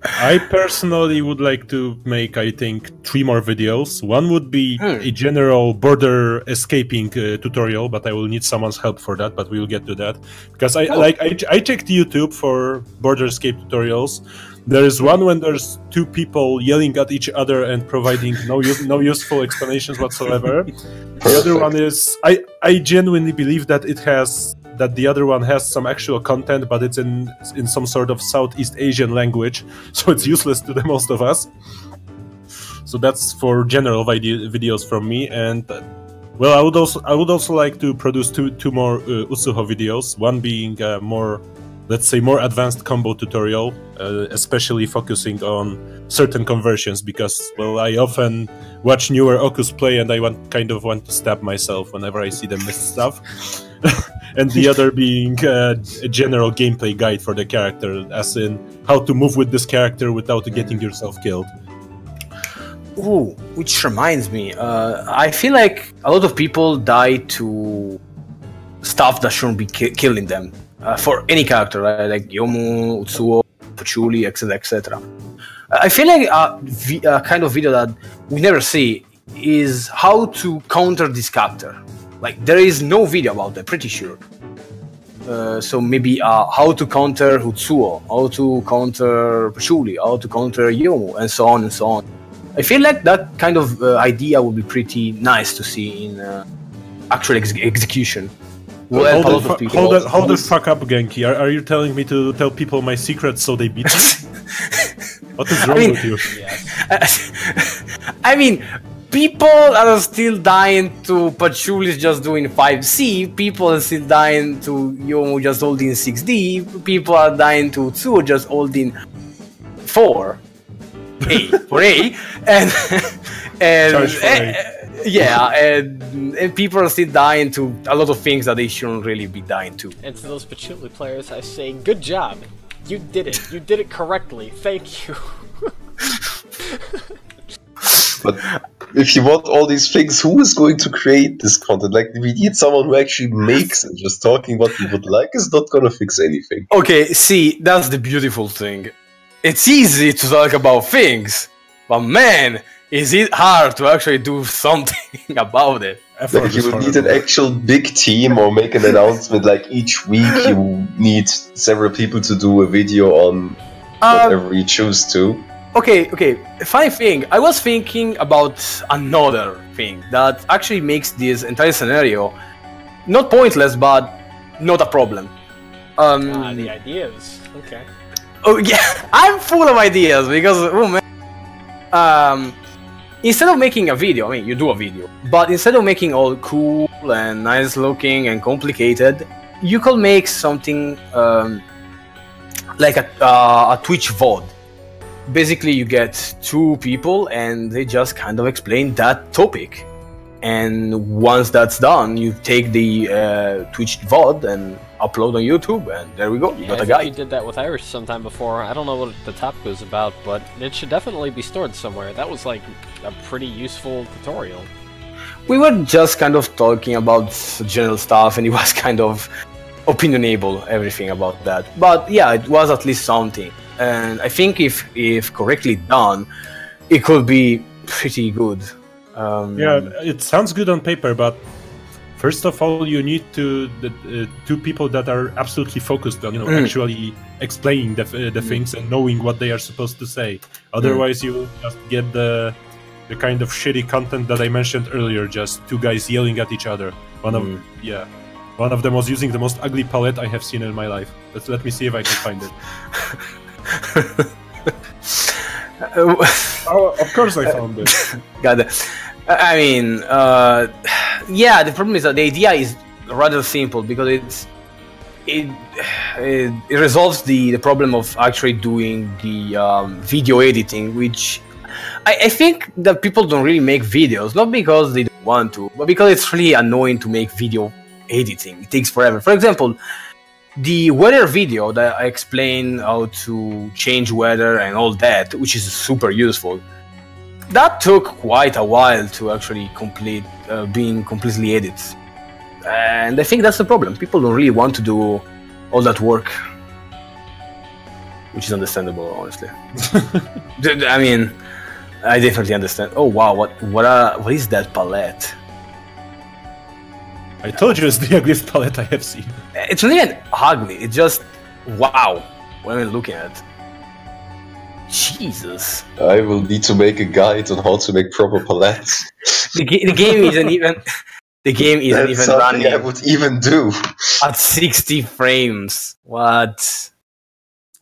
I personally would like to make, I think, 3 more videos. One would be a general border escaping tutorial, but I will need someone's help for that, but we will get to that. Because I checked YouTube for border escape tutorials. There is one when there's 2 people yelling at each other and providing no useful explanations whatsoever. The other one is I genuinely believe that the other one has some actual content, but it's in some sort of Southeast Asian language, so it's useless to the most of us. So that's for general videos from me. And well, I would also like to produce two more Usuho videos. One being more, let's say, more advanced combo tutorial, especially focusing on certain conversions, because, well, I often watch newer Okus play and I kind of want to stab myself whenever I see them miss stuff. And the other being a general gameplay guide for the character, as in how to move with this character without getting yourself killed. Ooh, which reminds me, I feel like a lot of people die to stuff that shouldn't be killing them. For any character, right? Like Yomu, Utsuo, Patchouli, etc., etc. I feel like a kind of video that we never see is how to counter this character. Like, there is no video about that, pretty sure. So maybe how to counter Utsuo, how to counter Patchouli, how to counter Yomu, and so on and so on. I feel like that kind of idea would be pretty nice to see in actual execution. Well, hold the fuck up, Genki. Are you telling me to tell people my secrets so they beat me? What is wrong with you? Yes. I mean, people are still dying to Patchouli just doing 5C. People are still dying to Yomu just holding 6D. People are dying to Tsuo just holding 4. A for A, and yeah, and people are still dying to a lot of things that they shouldn't really be dying to. And to those Patchouli players, I say, good job. You did it. You did it correctly. Thank you. But if you want all these things, who is going to create this content? Like, we need someone who actually makes it. Just talking what we would like is not gonna fix anything. Okay, see, that's the beautiful thing. It's easy to talk about things, but man, is it hard to actually do something about it. Like, you would need an actual big team or make an announcement like each week you need several people to do a video on whatever you choose to. Okay, funny thing, I was thinking about another thing that actually makes this entire scenario not pointless, but not a problem. The ideas, okay. Oh yeah, I'm full of ideas because, oh man. Instead of making a video, I mean, you do a video, but instead of making all cool and nice looking and complicated, you could make something like a Twitch VOD. Basically, you get 2 people and they just kind of explain that topic. And once that's done, you take the Twitch VOD and upload on YouTube, and there we go. You got a guide. You did that with Irish sometime before. I don't know what the topic was about, but it should definitely be stored somewhere. That was like a pretty useful tutorial. We were just kind of talking about general stuff, and it was kind of opinionable, everything about that. But yeah, it was at least something. And I think if correctly done, it could be pretty good. Yeah, it sounds good on paper, but first of all, you need to 2 people that are absolutely focused on, actually explaining the things and knowing what they are supposed to say. Otherwise, you will just get the kind of shitty content that I mentioned earlier, just 2 guys yelling at each other. One of them was using the most ugly palette I have seen in my life. Let me see if I can find it. Oh, of course I found it. Got it. I mean, yeah, the problem is that the idea is rather simple because it resolves the problem of actually doing the video editing, which I think that people don't really make videos, not because they don't want to, but because it's really annoying to make video editing. It takes forever. For example, the weather video that I explain how to change weather and all that, which is super useful, that took quite a while to actually complete being completely edited. And I think that's the problem. People don't really want to do all that work, which is understandable, honestly. I mean, I definitely understand. Oh wow, what is that palette? I told you it's the ugliest palette I have seen. It's not even ugly, it's just wow. What am I looking at? Jesus. I will need to make a guide on how to make proper palettes. The game isn't even That's running. something I would even do at 60 frames. What?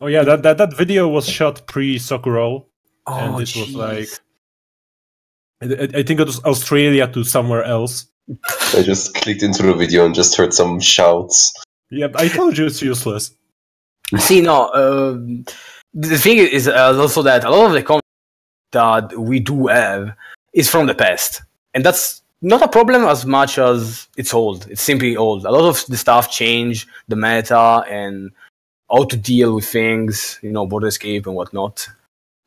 Oh yeah, that video was shot pre-Soku Roll, and this was like, I think it was Australia to somewhere else. I just clicked into the video and just heard some shouts. Yeah, I told you it's useless. See, no, the thing is also that a lot of the content that we do have is from the past. And that's not a problem as much as it's old. It's simply old. A lot of the stuff changed, the meta and how to deal with things, border escape and whatnot.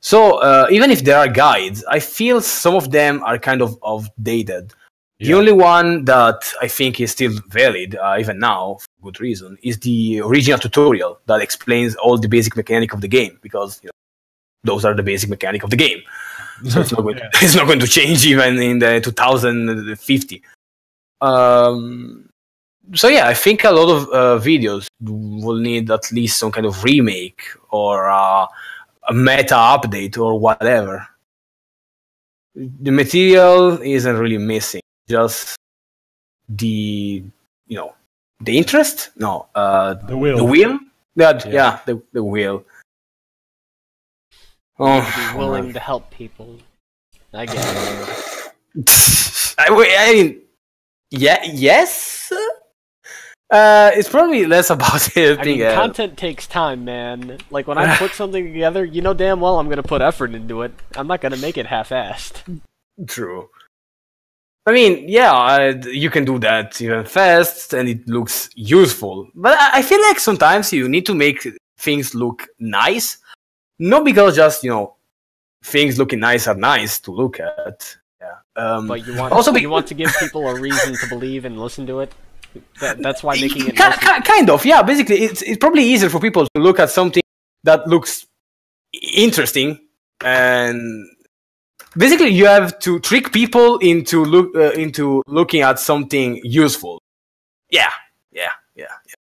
So even if there are guides, I feel some of them are kind of outdated. Yeah. The only one that I think is still valid, even now, for good reason, is the original tutorial that explains all the basic mechanic of the game, because those are the basic mechanic of the game. So it's not going, it's not going to change even in the 2050. So yeah, I think a lot of videos will need at least some kind of remake or a meta update or whatever. The material isn't really missing. Just the interest? No, the will. The wheel? Yeah, the wheel. Be willing to help people. I get it. I mean, yeah, yes. It's probably less about it. I mean, content takes time, man. Like, when I put something together, you know damn well I'm gonna put effort into it. I'm not gonna make it half-assed. True. I mean, yeah, you can do that even fast, and it looks useful. But I feel like sometimes you need to make things look nice, not because just things looking nice are nice to look at. Yeah. But you want to give people a reason to believe and listen to it. That's why making it kind of, yeah. Basically, it's probably easier for people to look at something that looks interesting, and basically you have to trick people into looking at something useful. Yeah,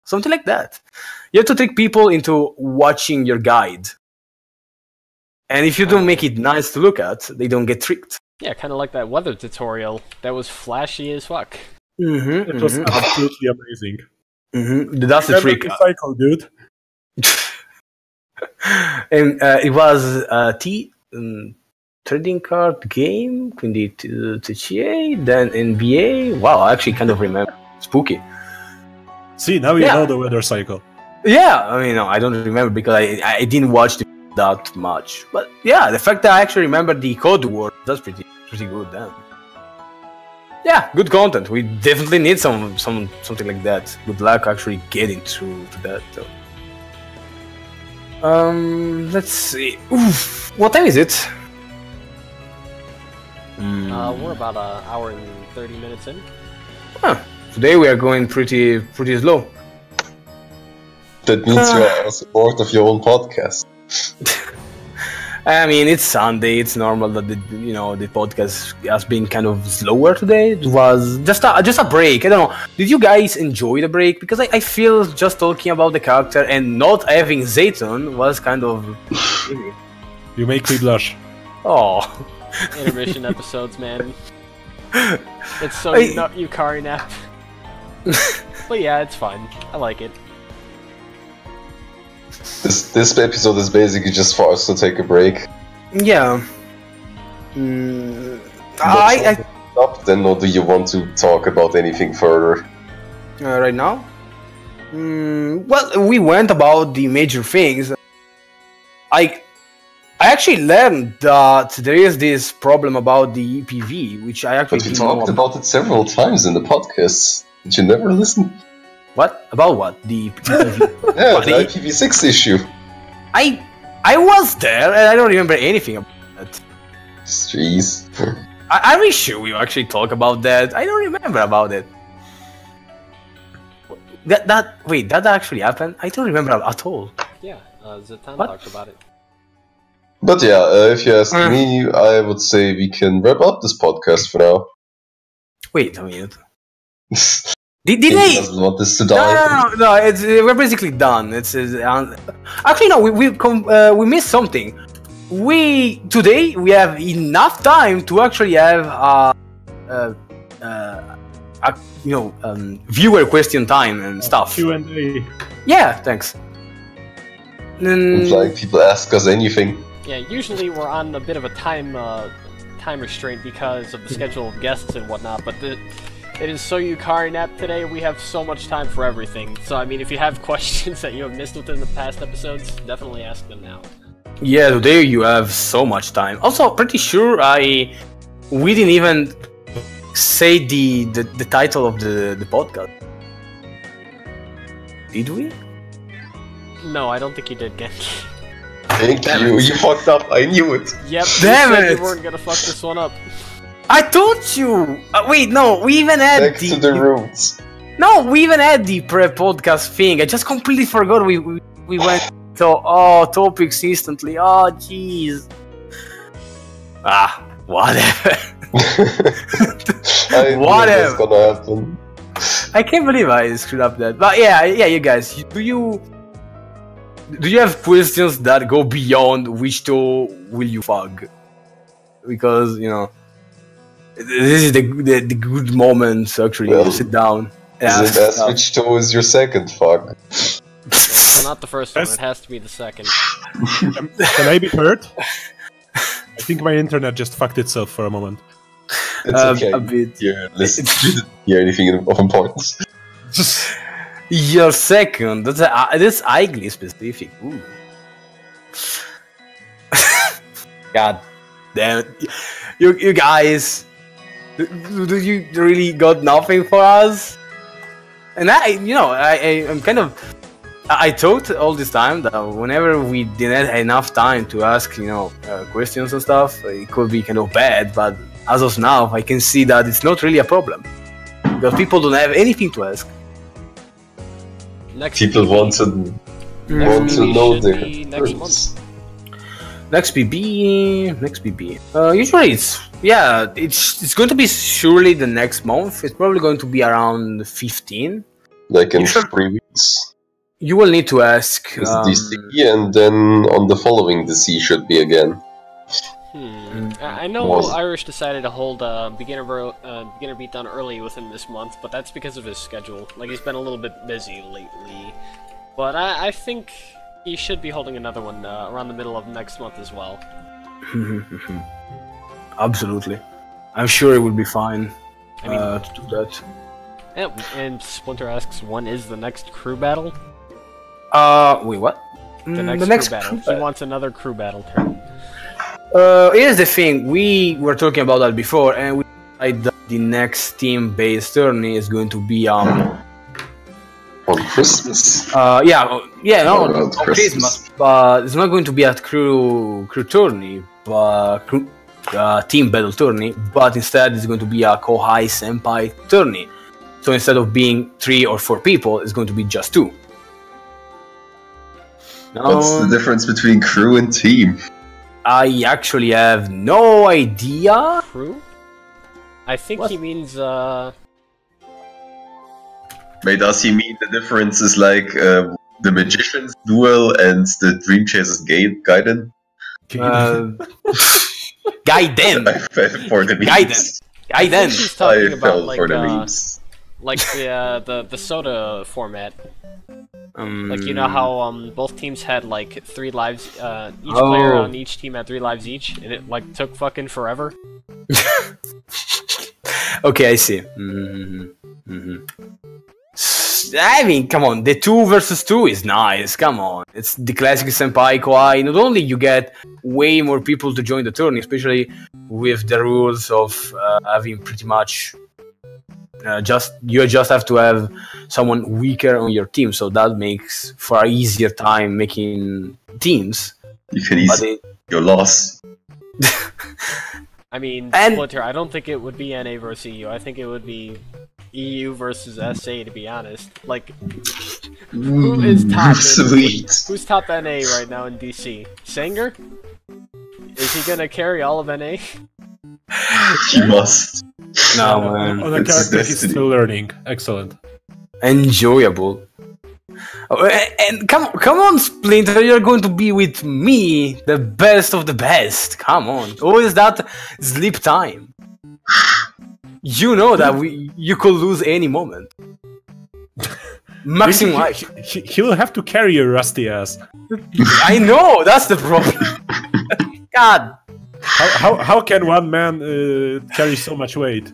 something like that. You have to trick people into watching your guide, and if you don't make it nice to look at, they don't get tricked. Yeah, kind of like that weather tutorial. That was flashy as fuck. It was absolutely amazing. That's the trick. Cycle, dude. And it was trading card game, quindi TCA, then NBA. Wow, I actually kind of remember. Spooky. See, now you know the weather cycle. Yeah, I mean, no, I don't remember because I didn't watch that much. But yeah, the fact that I actually remember the code word, that's pretty good then. Yeah, good content. We definitely need something like that. Good luck actually getting to that though. Let's see. Oof, what time is it? We're about an hour and 30 minutes in. Huh. Today we are going pretty slow. That means you are a support of your own podcast. I mean, it's Sunday. It's normal that the podcast has been kind of slower today. It was just a break. I don't know. Did you guys enjoy the break? Because I feel just talking about the character and not having Zayton was kind of. You make me blush. Oh. Intermission episodes, man. It's so not Yukari nap. But yeah, it's fine. I like it. This episode is basically just for us to take a break. Yeah. Then, or do you want to talk about anything further? Right now? Well, we went about the major things. I actually learned that there is this problem about the EPV, which I actually But you talked about it several times in the podcast. Did you never listen? What? About what? The EPV? Yeah, the IPv6 issue. I was there and I don't remember anything about that. Jeez. I'm really sure we actually talk about that. I don't remember about it. Wait, that actually happened? I don't remember at all. Yeah, Zatan talked about it. But yeah, if you ask me, I would say we can wrap up this podcast for now. Wait a minute. Did they? Doesn't want this to die. No. We're basically done. Actually no. We missed something. Today we have enough time to actually have viewer question time and stuff. Q&A. Yeah, thanks. Like people ask us anything. Yeah, usually we're on a bit of a time restraint because of the schedule of guests and whatnot, but it is So Yukari Nap today. We have so much time for everything. So, I mean, if you have questions that you have missed within the past episodes, definitely ask them now. Yeah, today you have so much time. Also, pretty sure we didn't even say the title of the podcast. Did we? No, I don't think you did, Genki. Thank you. You fucked up. I knew it. Yep. Damn you said it! You weren't gonna fuck this one up. I told you! Wait, no, we even had Back to the roots. No, we even had the pre-podcast thing. I just completely forgot we went to topics instantly. Oh, jeez. Whatever. I knew Whatever. that's gonna happen. I can't believe I screwed up that. But yeah, you guys, do you have questions that go beyond which toe will you fuck? Because, this is the good moment to actually sit down. Is it ask which toe is your second fuck? So not the first one, it has to be the second. Can I be heard? I think my internet just fucked itself for a moment. It's okay. A bit. Here, listen. Hear anything of importance? Your second. That's Igly specific. Ooh. God damn it. You guys. Do you really got nothing for us? And I'm kind of. I thought all this time that whenever we didn't have enough time to ask, questions and stuff, it could be kind of bad. But as of now, I can see that it's not really a problem because people don't have anything to ask. People want to know their next month. Next PB. Usually it's going to be surely the next month. It's probably going to be around 15. Like in 3 weeks. You will need to ask. It's DC, and then on the following DC should be again. I know Irish decided to hold beginner beatdown early within this month, but that's because of his schedule. Like, he's been a little bit busy lately. But I think he should be holding another one around the middle of next month as well. Absolutely. I'm sure it will be fine to do that. Yeah, and Splinter asks, when is the next crew battle? Wait, what? The next crew battle. He wants another crew battle turn. Here's the thing, we were talking about that before, and we decided that the next team-based tourney is going to be on Christmas. On Christmas, but it's not going to be at crew tourney, but team battle tourney, but instead it's going to be a Kohai Senpai tourney. So instead of being 3 or 4 people, it's going to be just 2. What's the difference between crew and team? I actually have no idea. Crew? I think he means, Wait, does he mean the difference is like the Magician's Duel and the Dream Chasers Gaiden? Gaiden! I fell for the memes. Gaiden! He's talking I about, fell like, for the memes. like the soda format. Like, you know how both teams had like 3 lives, each player on each team had 3 lives each, and it like took fucking forever. Okay, I see. I mean, come on, the 2 versus 2 is nice. Come on, it's the classic Senpai Kawaii. Not only you get way more people to join the tourney, especially with the rules of having pretty much. You just have to have someone weaker on your team, so that makes for an easier time making teams. You can ease your loss. I mean, Splinter, I don't think it would be NA versus EU. I think it would be EU versus SA, to be honest. Like, who is top? Who's top NA right now in DC? Sanger? Is he gonna carry all of NA? He must. No, man. Oh, the character is still learning. Excellent. Enjoyable. Oh, and come on, Splinter, you're going to be with me, the best of the best. Come on. Always that sleep time. You know that you could lose any moment. Maximum. He will have to carry your rusty ass. I know, that's the problem. God. How can one man carry so much weight?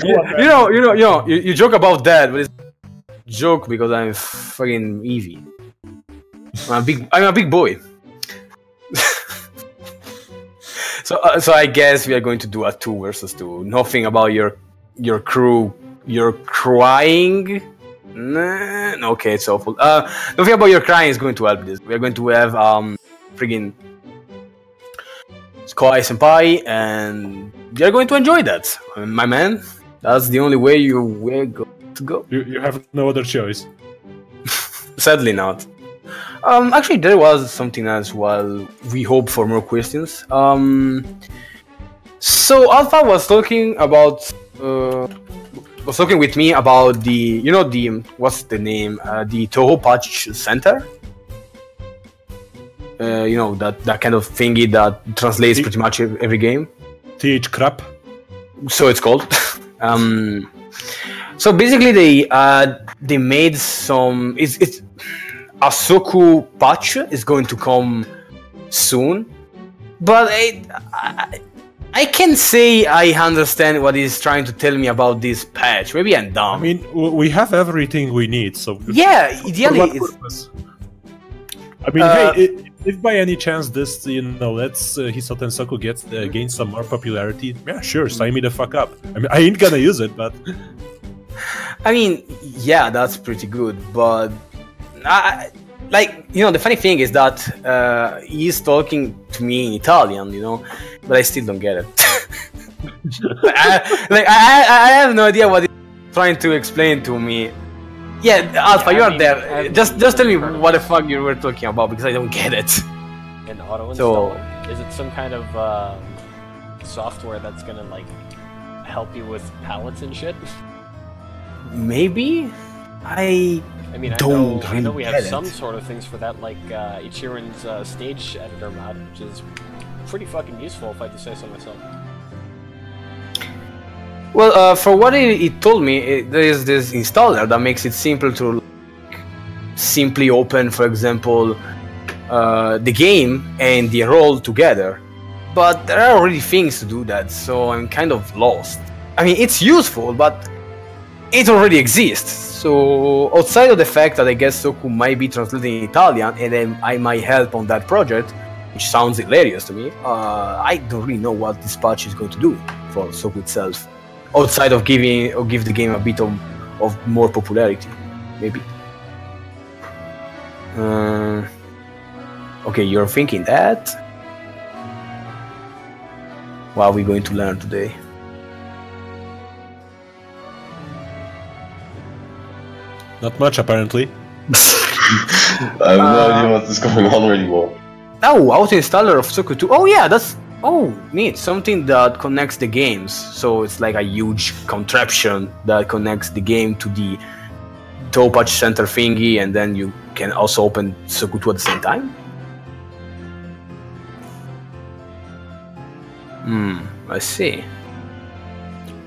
You joke about that, but it's a joke because I'm fucking Eevee. I'm a big boy. So I guess we are going to do a 2 versus 2. Nothing about your crew. You're crying. Nah, okay, it's awful. Nothing about your crying is going to help this. We are going to have friggin' Kohai Senpai, and you're going to enjoy that, my man. That's the only way you will go. You have no other choice. Sadly not. Actually, there was something else while we hope for more questions. So Alpha was talking about with me about the what's the name? The Toho Patch Center. That kind of thingy that translates pretty much every game. TH crap. So it's called. So basically they made some. It's a Soku patch is going to come soon, But I can say I understand what he's trying to tell me about this patch. Maybe I'm dumb. I mean, we have everything we need, so... Yeah, ideally... I mean, hey, if by any chance this, lets Hisouten Soku gain some more popularity, yeah, sure, sign me the fuck up. I mean, I ain't gonna use it, but... I mean, yeah, that's pretty good, but... the funny thing is that he's talking to me in Italian, but I still don't get it. I have no idea what he's trying to explain to me. Yeah, Alpha, you are there. Just tell me what the fuck you were talking about, because I don't get it. An auto installer? Is it some kind of software that's gonna help you with palettes and shit? Maybe? I know we have some sort of things for that, like Ichiran's stage editor mod, which is pretty fucking useful if I do say so myself. Well, for what he told me, there is this installer that makes it simple to simply open, for example, the game and the role together. But there are already things to do that, so I'm kind of lost. I mean, it's useful, but it already exists. So outside of the fact that I guess Soku might be translating in Italian and then I might help on that project, which sounds hilarious to me, I don't really know what this patch is going to do for Soku itself. Outside of give the game a bit of more popularity, maybe. Okay, you're thinking that? What are we going to learn today? Not much, apparently. I have no idea what is going on anymore. Oh, auto installer of Soku 2. Oh yeah, that's... Oh, neat. Something that connects the games. So it's like a huge contraption that connects the game to the Topatch center thingy, and then you can also open Soku 2 at the same time? I see.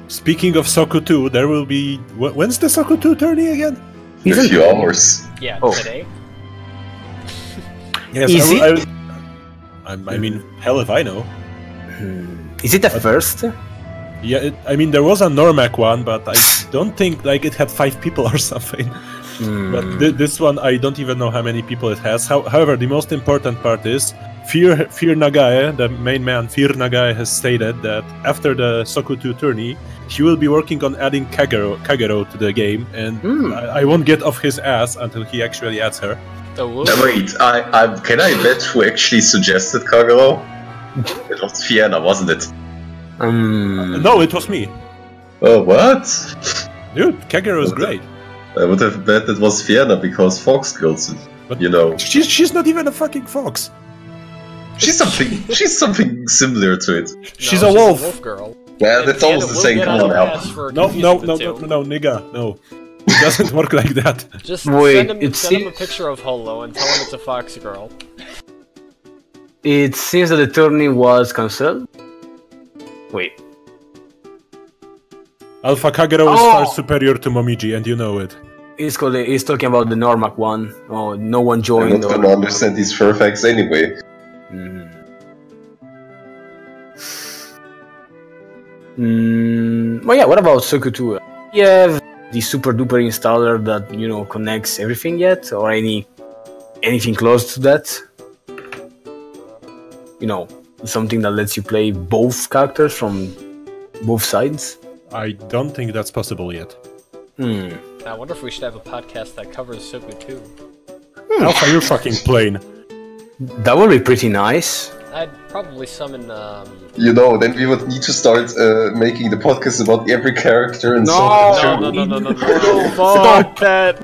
Speaking of Soku 2, there will be... When's the Soku 2 tourney again? In a few hours. Yeah, today. Yes, I mean, hell if I know. Is it the first? Yeah, I mean, there was a Normac one, but I don't think it had 5 people or something. But this one, I don't even know how many people it has. However, the most important part is Fear Nagae, the main man, Fear Nagae, has stated that after the Soku 2 tourney, he will be working on adding Kagero to the game, and I won't get off his ass until he actually adds her. Wait, can I bet who actually suggested Kagero? It was Fiona, wasn't it? No, it was me. Oh, what? Dude, Kagero is great. I would have bet it was Fiona because Fox Girls, but she's not even a fucking fox. She's something similar to it. She's a wolf. Wolf girl. Yeah, that's almost the same. Come on now. No, nigga, no. It doesn't work like that. Just send him a picture of Holo and tell him it's a fox girl. It seems that the tourney was cancelled. Wait. Alpha Kagero is far superior to Momiji, and you know it. He's talking about the Normac one. Oh, no one joined. I'm not gonna understand these fur facts anyway. Well, yeah, what about Soku 2? You have the super duper installer that, connects everything yet? Or anything close to that? Something that lets you play both characters from both sides? I don't think that's possible yet. I wonder if we should have a podcast that covers Soku 2. Alpha, you're fucking plain. That would be pretty nice. I'd probably summon, then we would need to start making the podcast about every character and Soku 2. No, fuck that!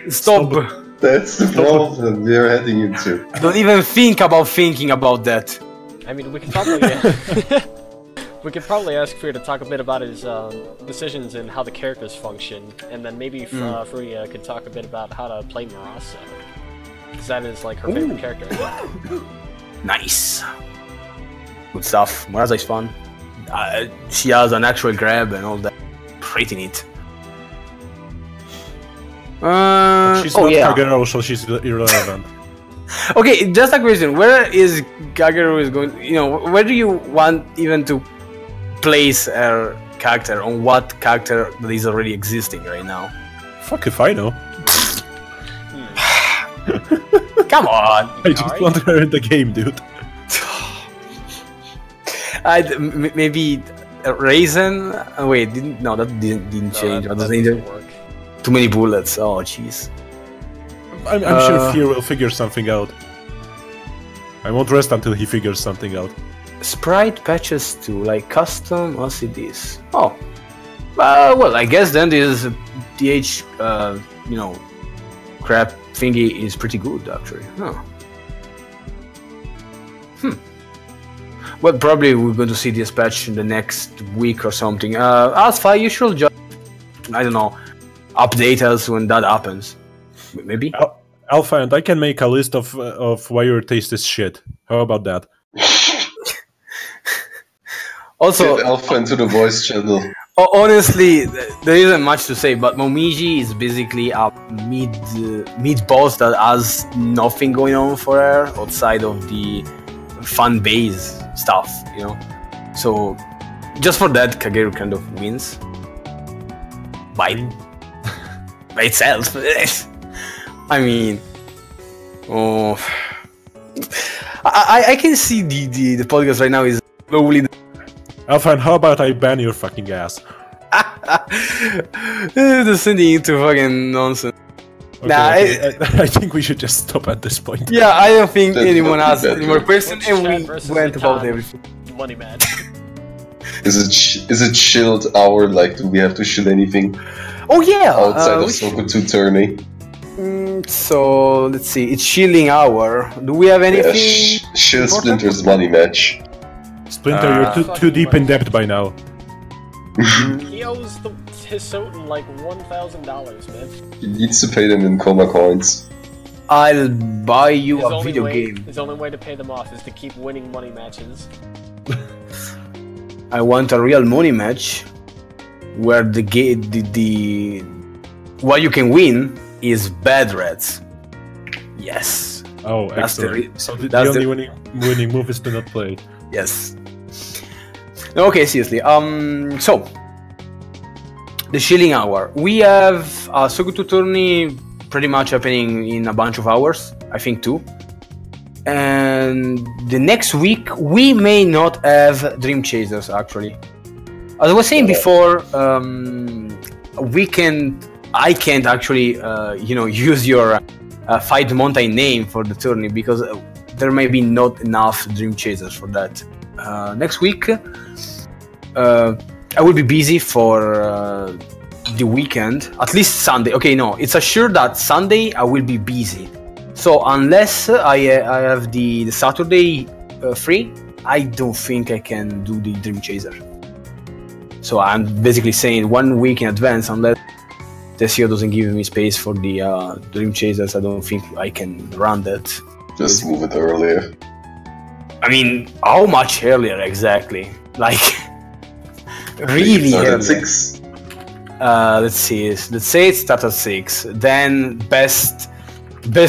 Stop! That's the problem we're heading into. Don't even think about thinking about that. I mean, we could probably... we could probably ask Fear to talk a bit about his decisions and how the characters function, and then maybe Furia could talk a bit about how to play Marasa. Because that is, her favorite character. Nice. Good stuff. Marasa is fun. She has an actual grab and all that. Pretty neat. She's not Kagero, so she's irrelevant. Okay, just a question. Where is Kagero is going? You know, where do you want even to place her character? On what character that is already existing right now? Fuck if I know. Come on. I just want her in the game, dude. Maybe Raisin. Wait, that didn't change. That Doesn't work. Too many bullets. Oh, jeez. I'm sure Fear will figure something out. I won't rest until he figures something out. Sprite patches to like custom LCDs. Oh, well, I guess then this DH, crap thingy is pretty good actually. Huh. Well, probably we're going to see this patch in the next week or something. Alpha, you should just, I don't know, update us when that happens. Maybe. Alpha, and I can make a list of why your taste is shit. How about that? Also, Get Alpha into the voice channel. Honestly, there isn't much to say, but Momiji is basically a mid boss that has nothing going on for her outside of the fan base stuff, you know. So just for that, Kagero kind of wins by itself. I mean, I can see the podcast right now is slowly. Alpha, and how about I ban your fucking ass? Descending into fucking nonsense. Okay, Nah, I think we should just stop at this point. Yeah, I don't think That's anyone not has too bad. any more questions, Which and chat we versus went the about con? everything. Money match. Is it chilled hour? Like, do we have to shield anything Oh yeah. outside of Soku Tourney? So let's see. It's shielding hour. Do we have Yeah, anything? shield important? Splinter's money match. Splinter, you're too deep in debt by now. He owes the Hisouten like $1,000, man. He needs to pay them in Coma coins. I'll buy you a video game. His only way to pay them off is to keep winning money matches. I want a real money match where the what you can win is bad reds. Yes. Oh, That's the excellent. So the that's only the- winning move is to not play. Yes. Okay, seriously. So the shilling hour. We have Soku Tourneys pretty much happening in a bunch of hours. I think 2. And the next week we may not have Dream Chasers actually. As I was saying before, I can't actually use your Fight Mountain name for the tourney because there may be not enough Dream Chasers for that. Next week I will be busy for the weekend, at least Sunday. Okay, no, it's assured that Sunday I will be busy. So unless I have the Saturday free, I don't think I can do the Dream Chaser. So I'm basically saying 1 week in advance, unless Tessio doesn't give me space for the Dream Chasers, I don't think I can run that. Just move it earlier. I mean, how much earlier exactly? Like, really Start earlier. at 6. Let's see. Let's say it starts at 6. Then best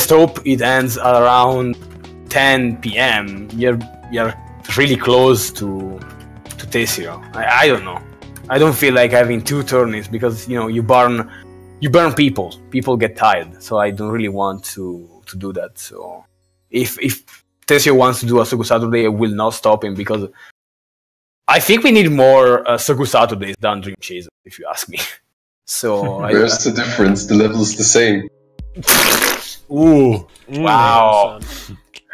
hope it ends at around 10 p.m. You're really close to Tessio. I don't know. I don't feel like having 2 tourneys because you burn people. People get tired. So I don't really want to do that. So if Tessio wants to do a Soku Saturday, I will not stop him because I think we need more Soku Saturdays than Dream Chaser, if you ask me. So Where's the difference? The level is the same. Ooh. Wow.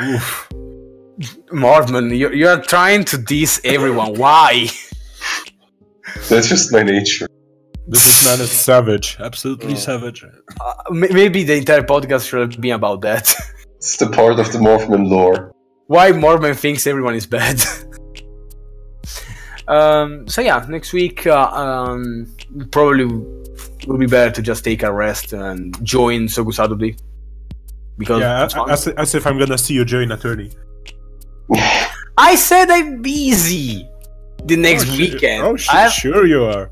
Oof. Mordman, you're trying to diss everyone. Why? That's just my nature. This man is savage. Absolutely savage. Maybe the entire podcast should be about that. It's the part of the Morphman lore. Why Mordman thinks everyone is bad. So yeah, next week probably will be better to just take a rest and join Soku Saturday. Because Yeah, it's fun. as if I'm gonna see you join attorney. I said I'm busy the next weekend. Sure you are.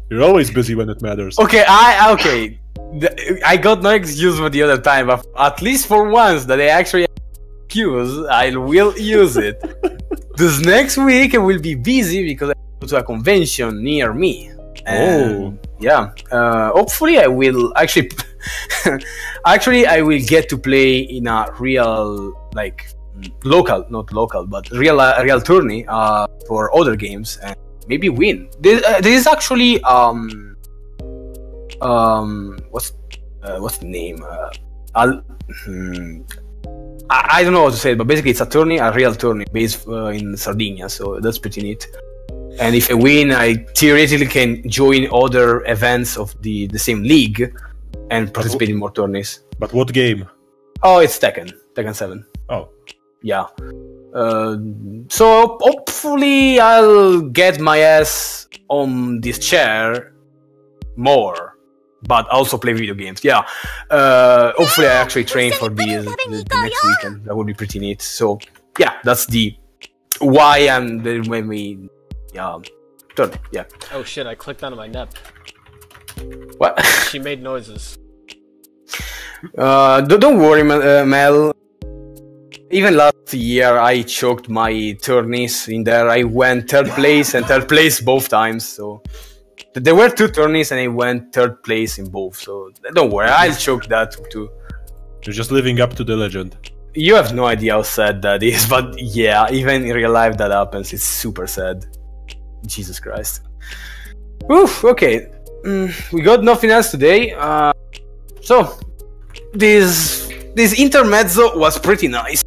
You're always busy when it matters. Okay, okay. I got no excuse for the other time, but at least for once that I actually have an excuse, I will use it. This next week I will be busy because I go to a convention near me. And yeah, hopefully I will actually I will get to play in a real, like, not local, but real tourney for other games and maybe win. This is actually what's the name? I don't know how to say it, but basically it's a tourney, a real tourney based in Sardinia, so that's pretty neat. And if I win, I theoretically can join other events of the same league and participate in more tourneys. But what game? Oh, it's Tekken 7. Oh. Yeah. So hopefully I'll get my ass on this chair more, but also play video games. Yeah. Hopefully I actually train for the next weekend. That would be pretty neat. So yeah, that's the why I'm when we turn. Yeah. Oh shit! I clicked onto my nep. What? She made noises. Don't worry, Mel. Even last year, I choked my tourneys in there. I went third place and third place both times. So there were 2 tourneys, and I went third place in both. So don't worry, I'll choke that too. You're just living up to the legend. You have no idea how sad that is, but yeah, even in real life that happens. It's super sad. Jesus Christ. Oof. Okay, we got nothing else today. So this intermezzo was pretty nice.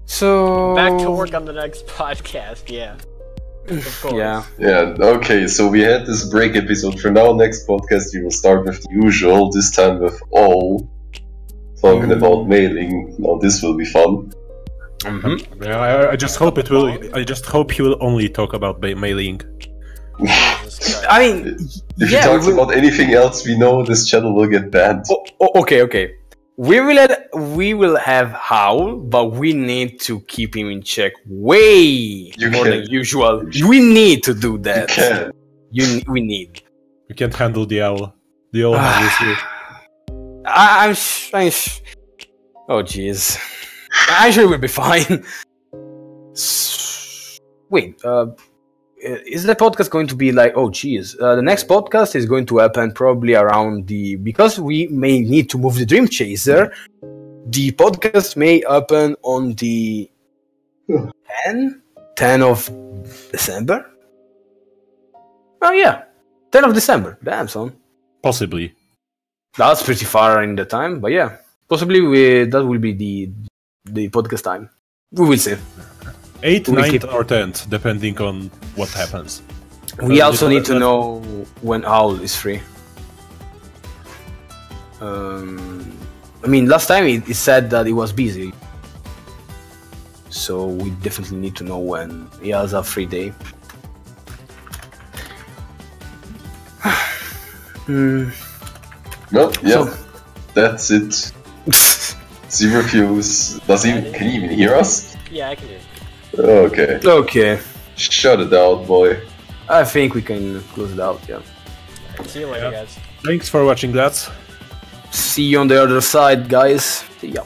So back to work on the next podcast. Yeah, of course. Yeah. Okay. So we had this break episode. For now, next podcast we will start with the usual. This time with all talking about mailing. Now this will be fun. Mm-hmm. Yeah, I just hope it will. I just hope he will only talk about mailing. I mean, if he talks about anything else, we know this channel will get banned. Okay. We will have Howl, but we need to keep him in check way more than usual. We need to do that. We need. You can't handle the owl. The owl handles you. Oh jeez. I'm sure we'll be fine. Wait, is the podcast going to be like, oh geez, the next podcast is going to happen probably around because we may need to move the Dream Chaser, the podcast may happen on the 10 of December? Oh yeah, 10 of December, damn son. Possibly. That's pretty far in the time, but yeah, possibly that will be the podcast time. We will see. 8th, 9th, or 10th, depending on what happens. We also need to know when Owl is free. I mean, last time it said that he was busy. So we definitely need to know when he has a free day. Well, yeah, that's it. Zero views. Can he even hear us? Yeah, I can hear you. Okay. Shut it out, boy. I think we can close it out, yeah. See you later, guys. Thanks for watching, lads. See you on the other side, guys. See ya.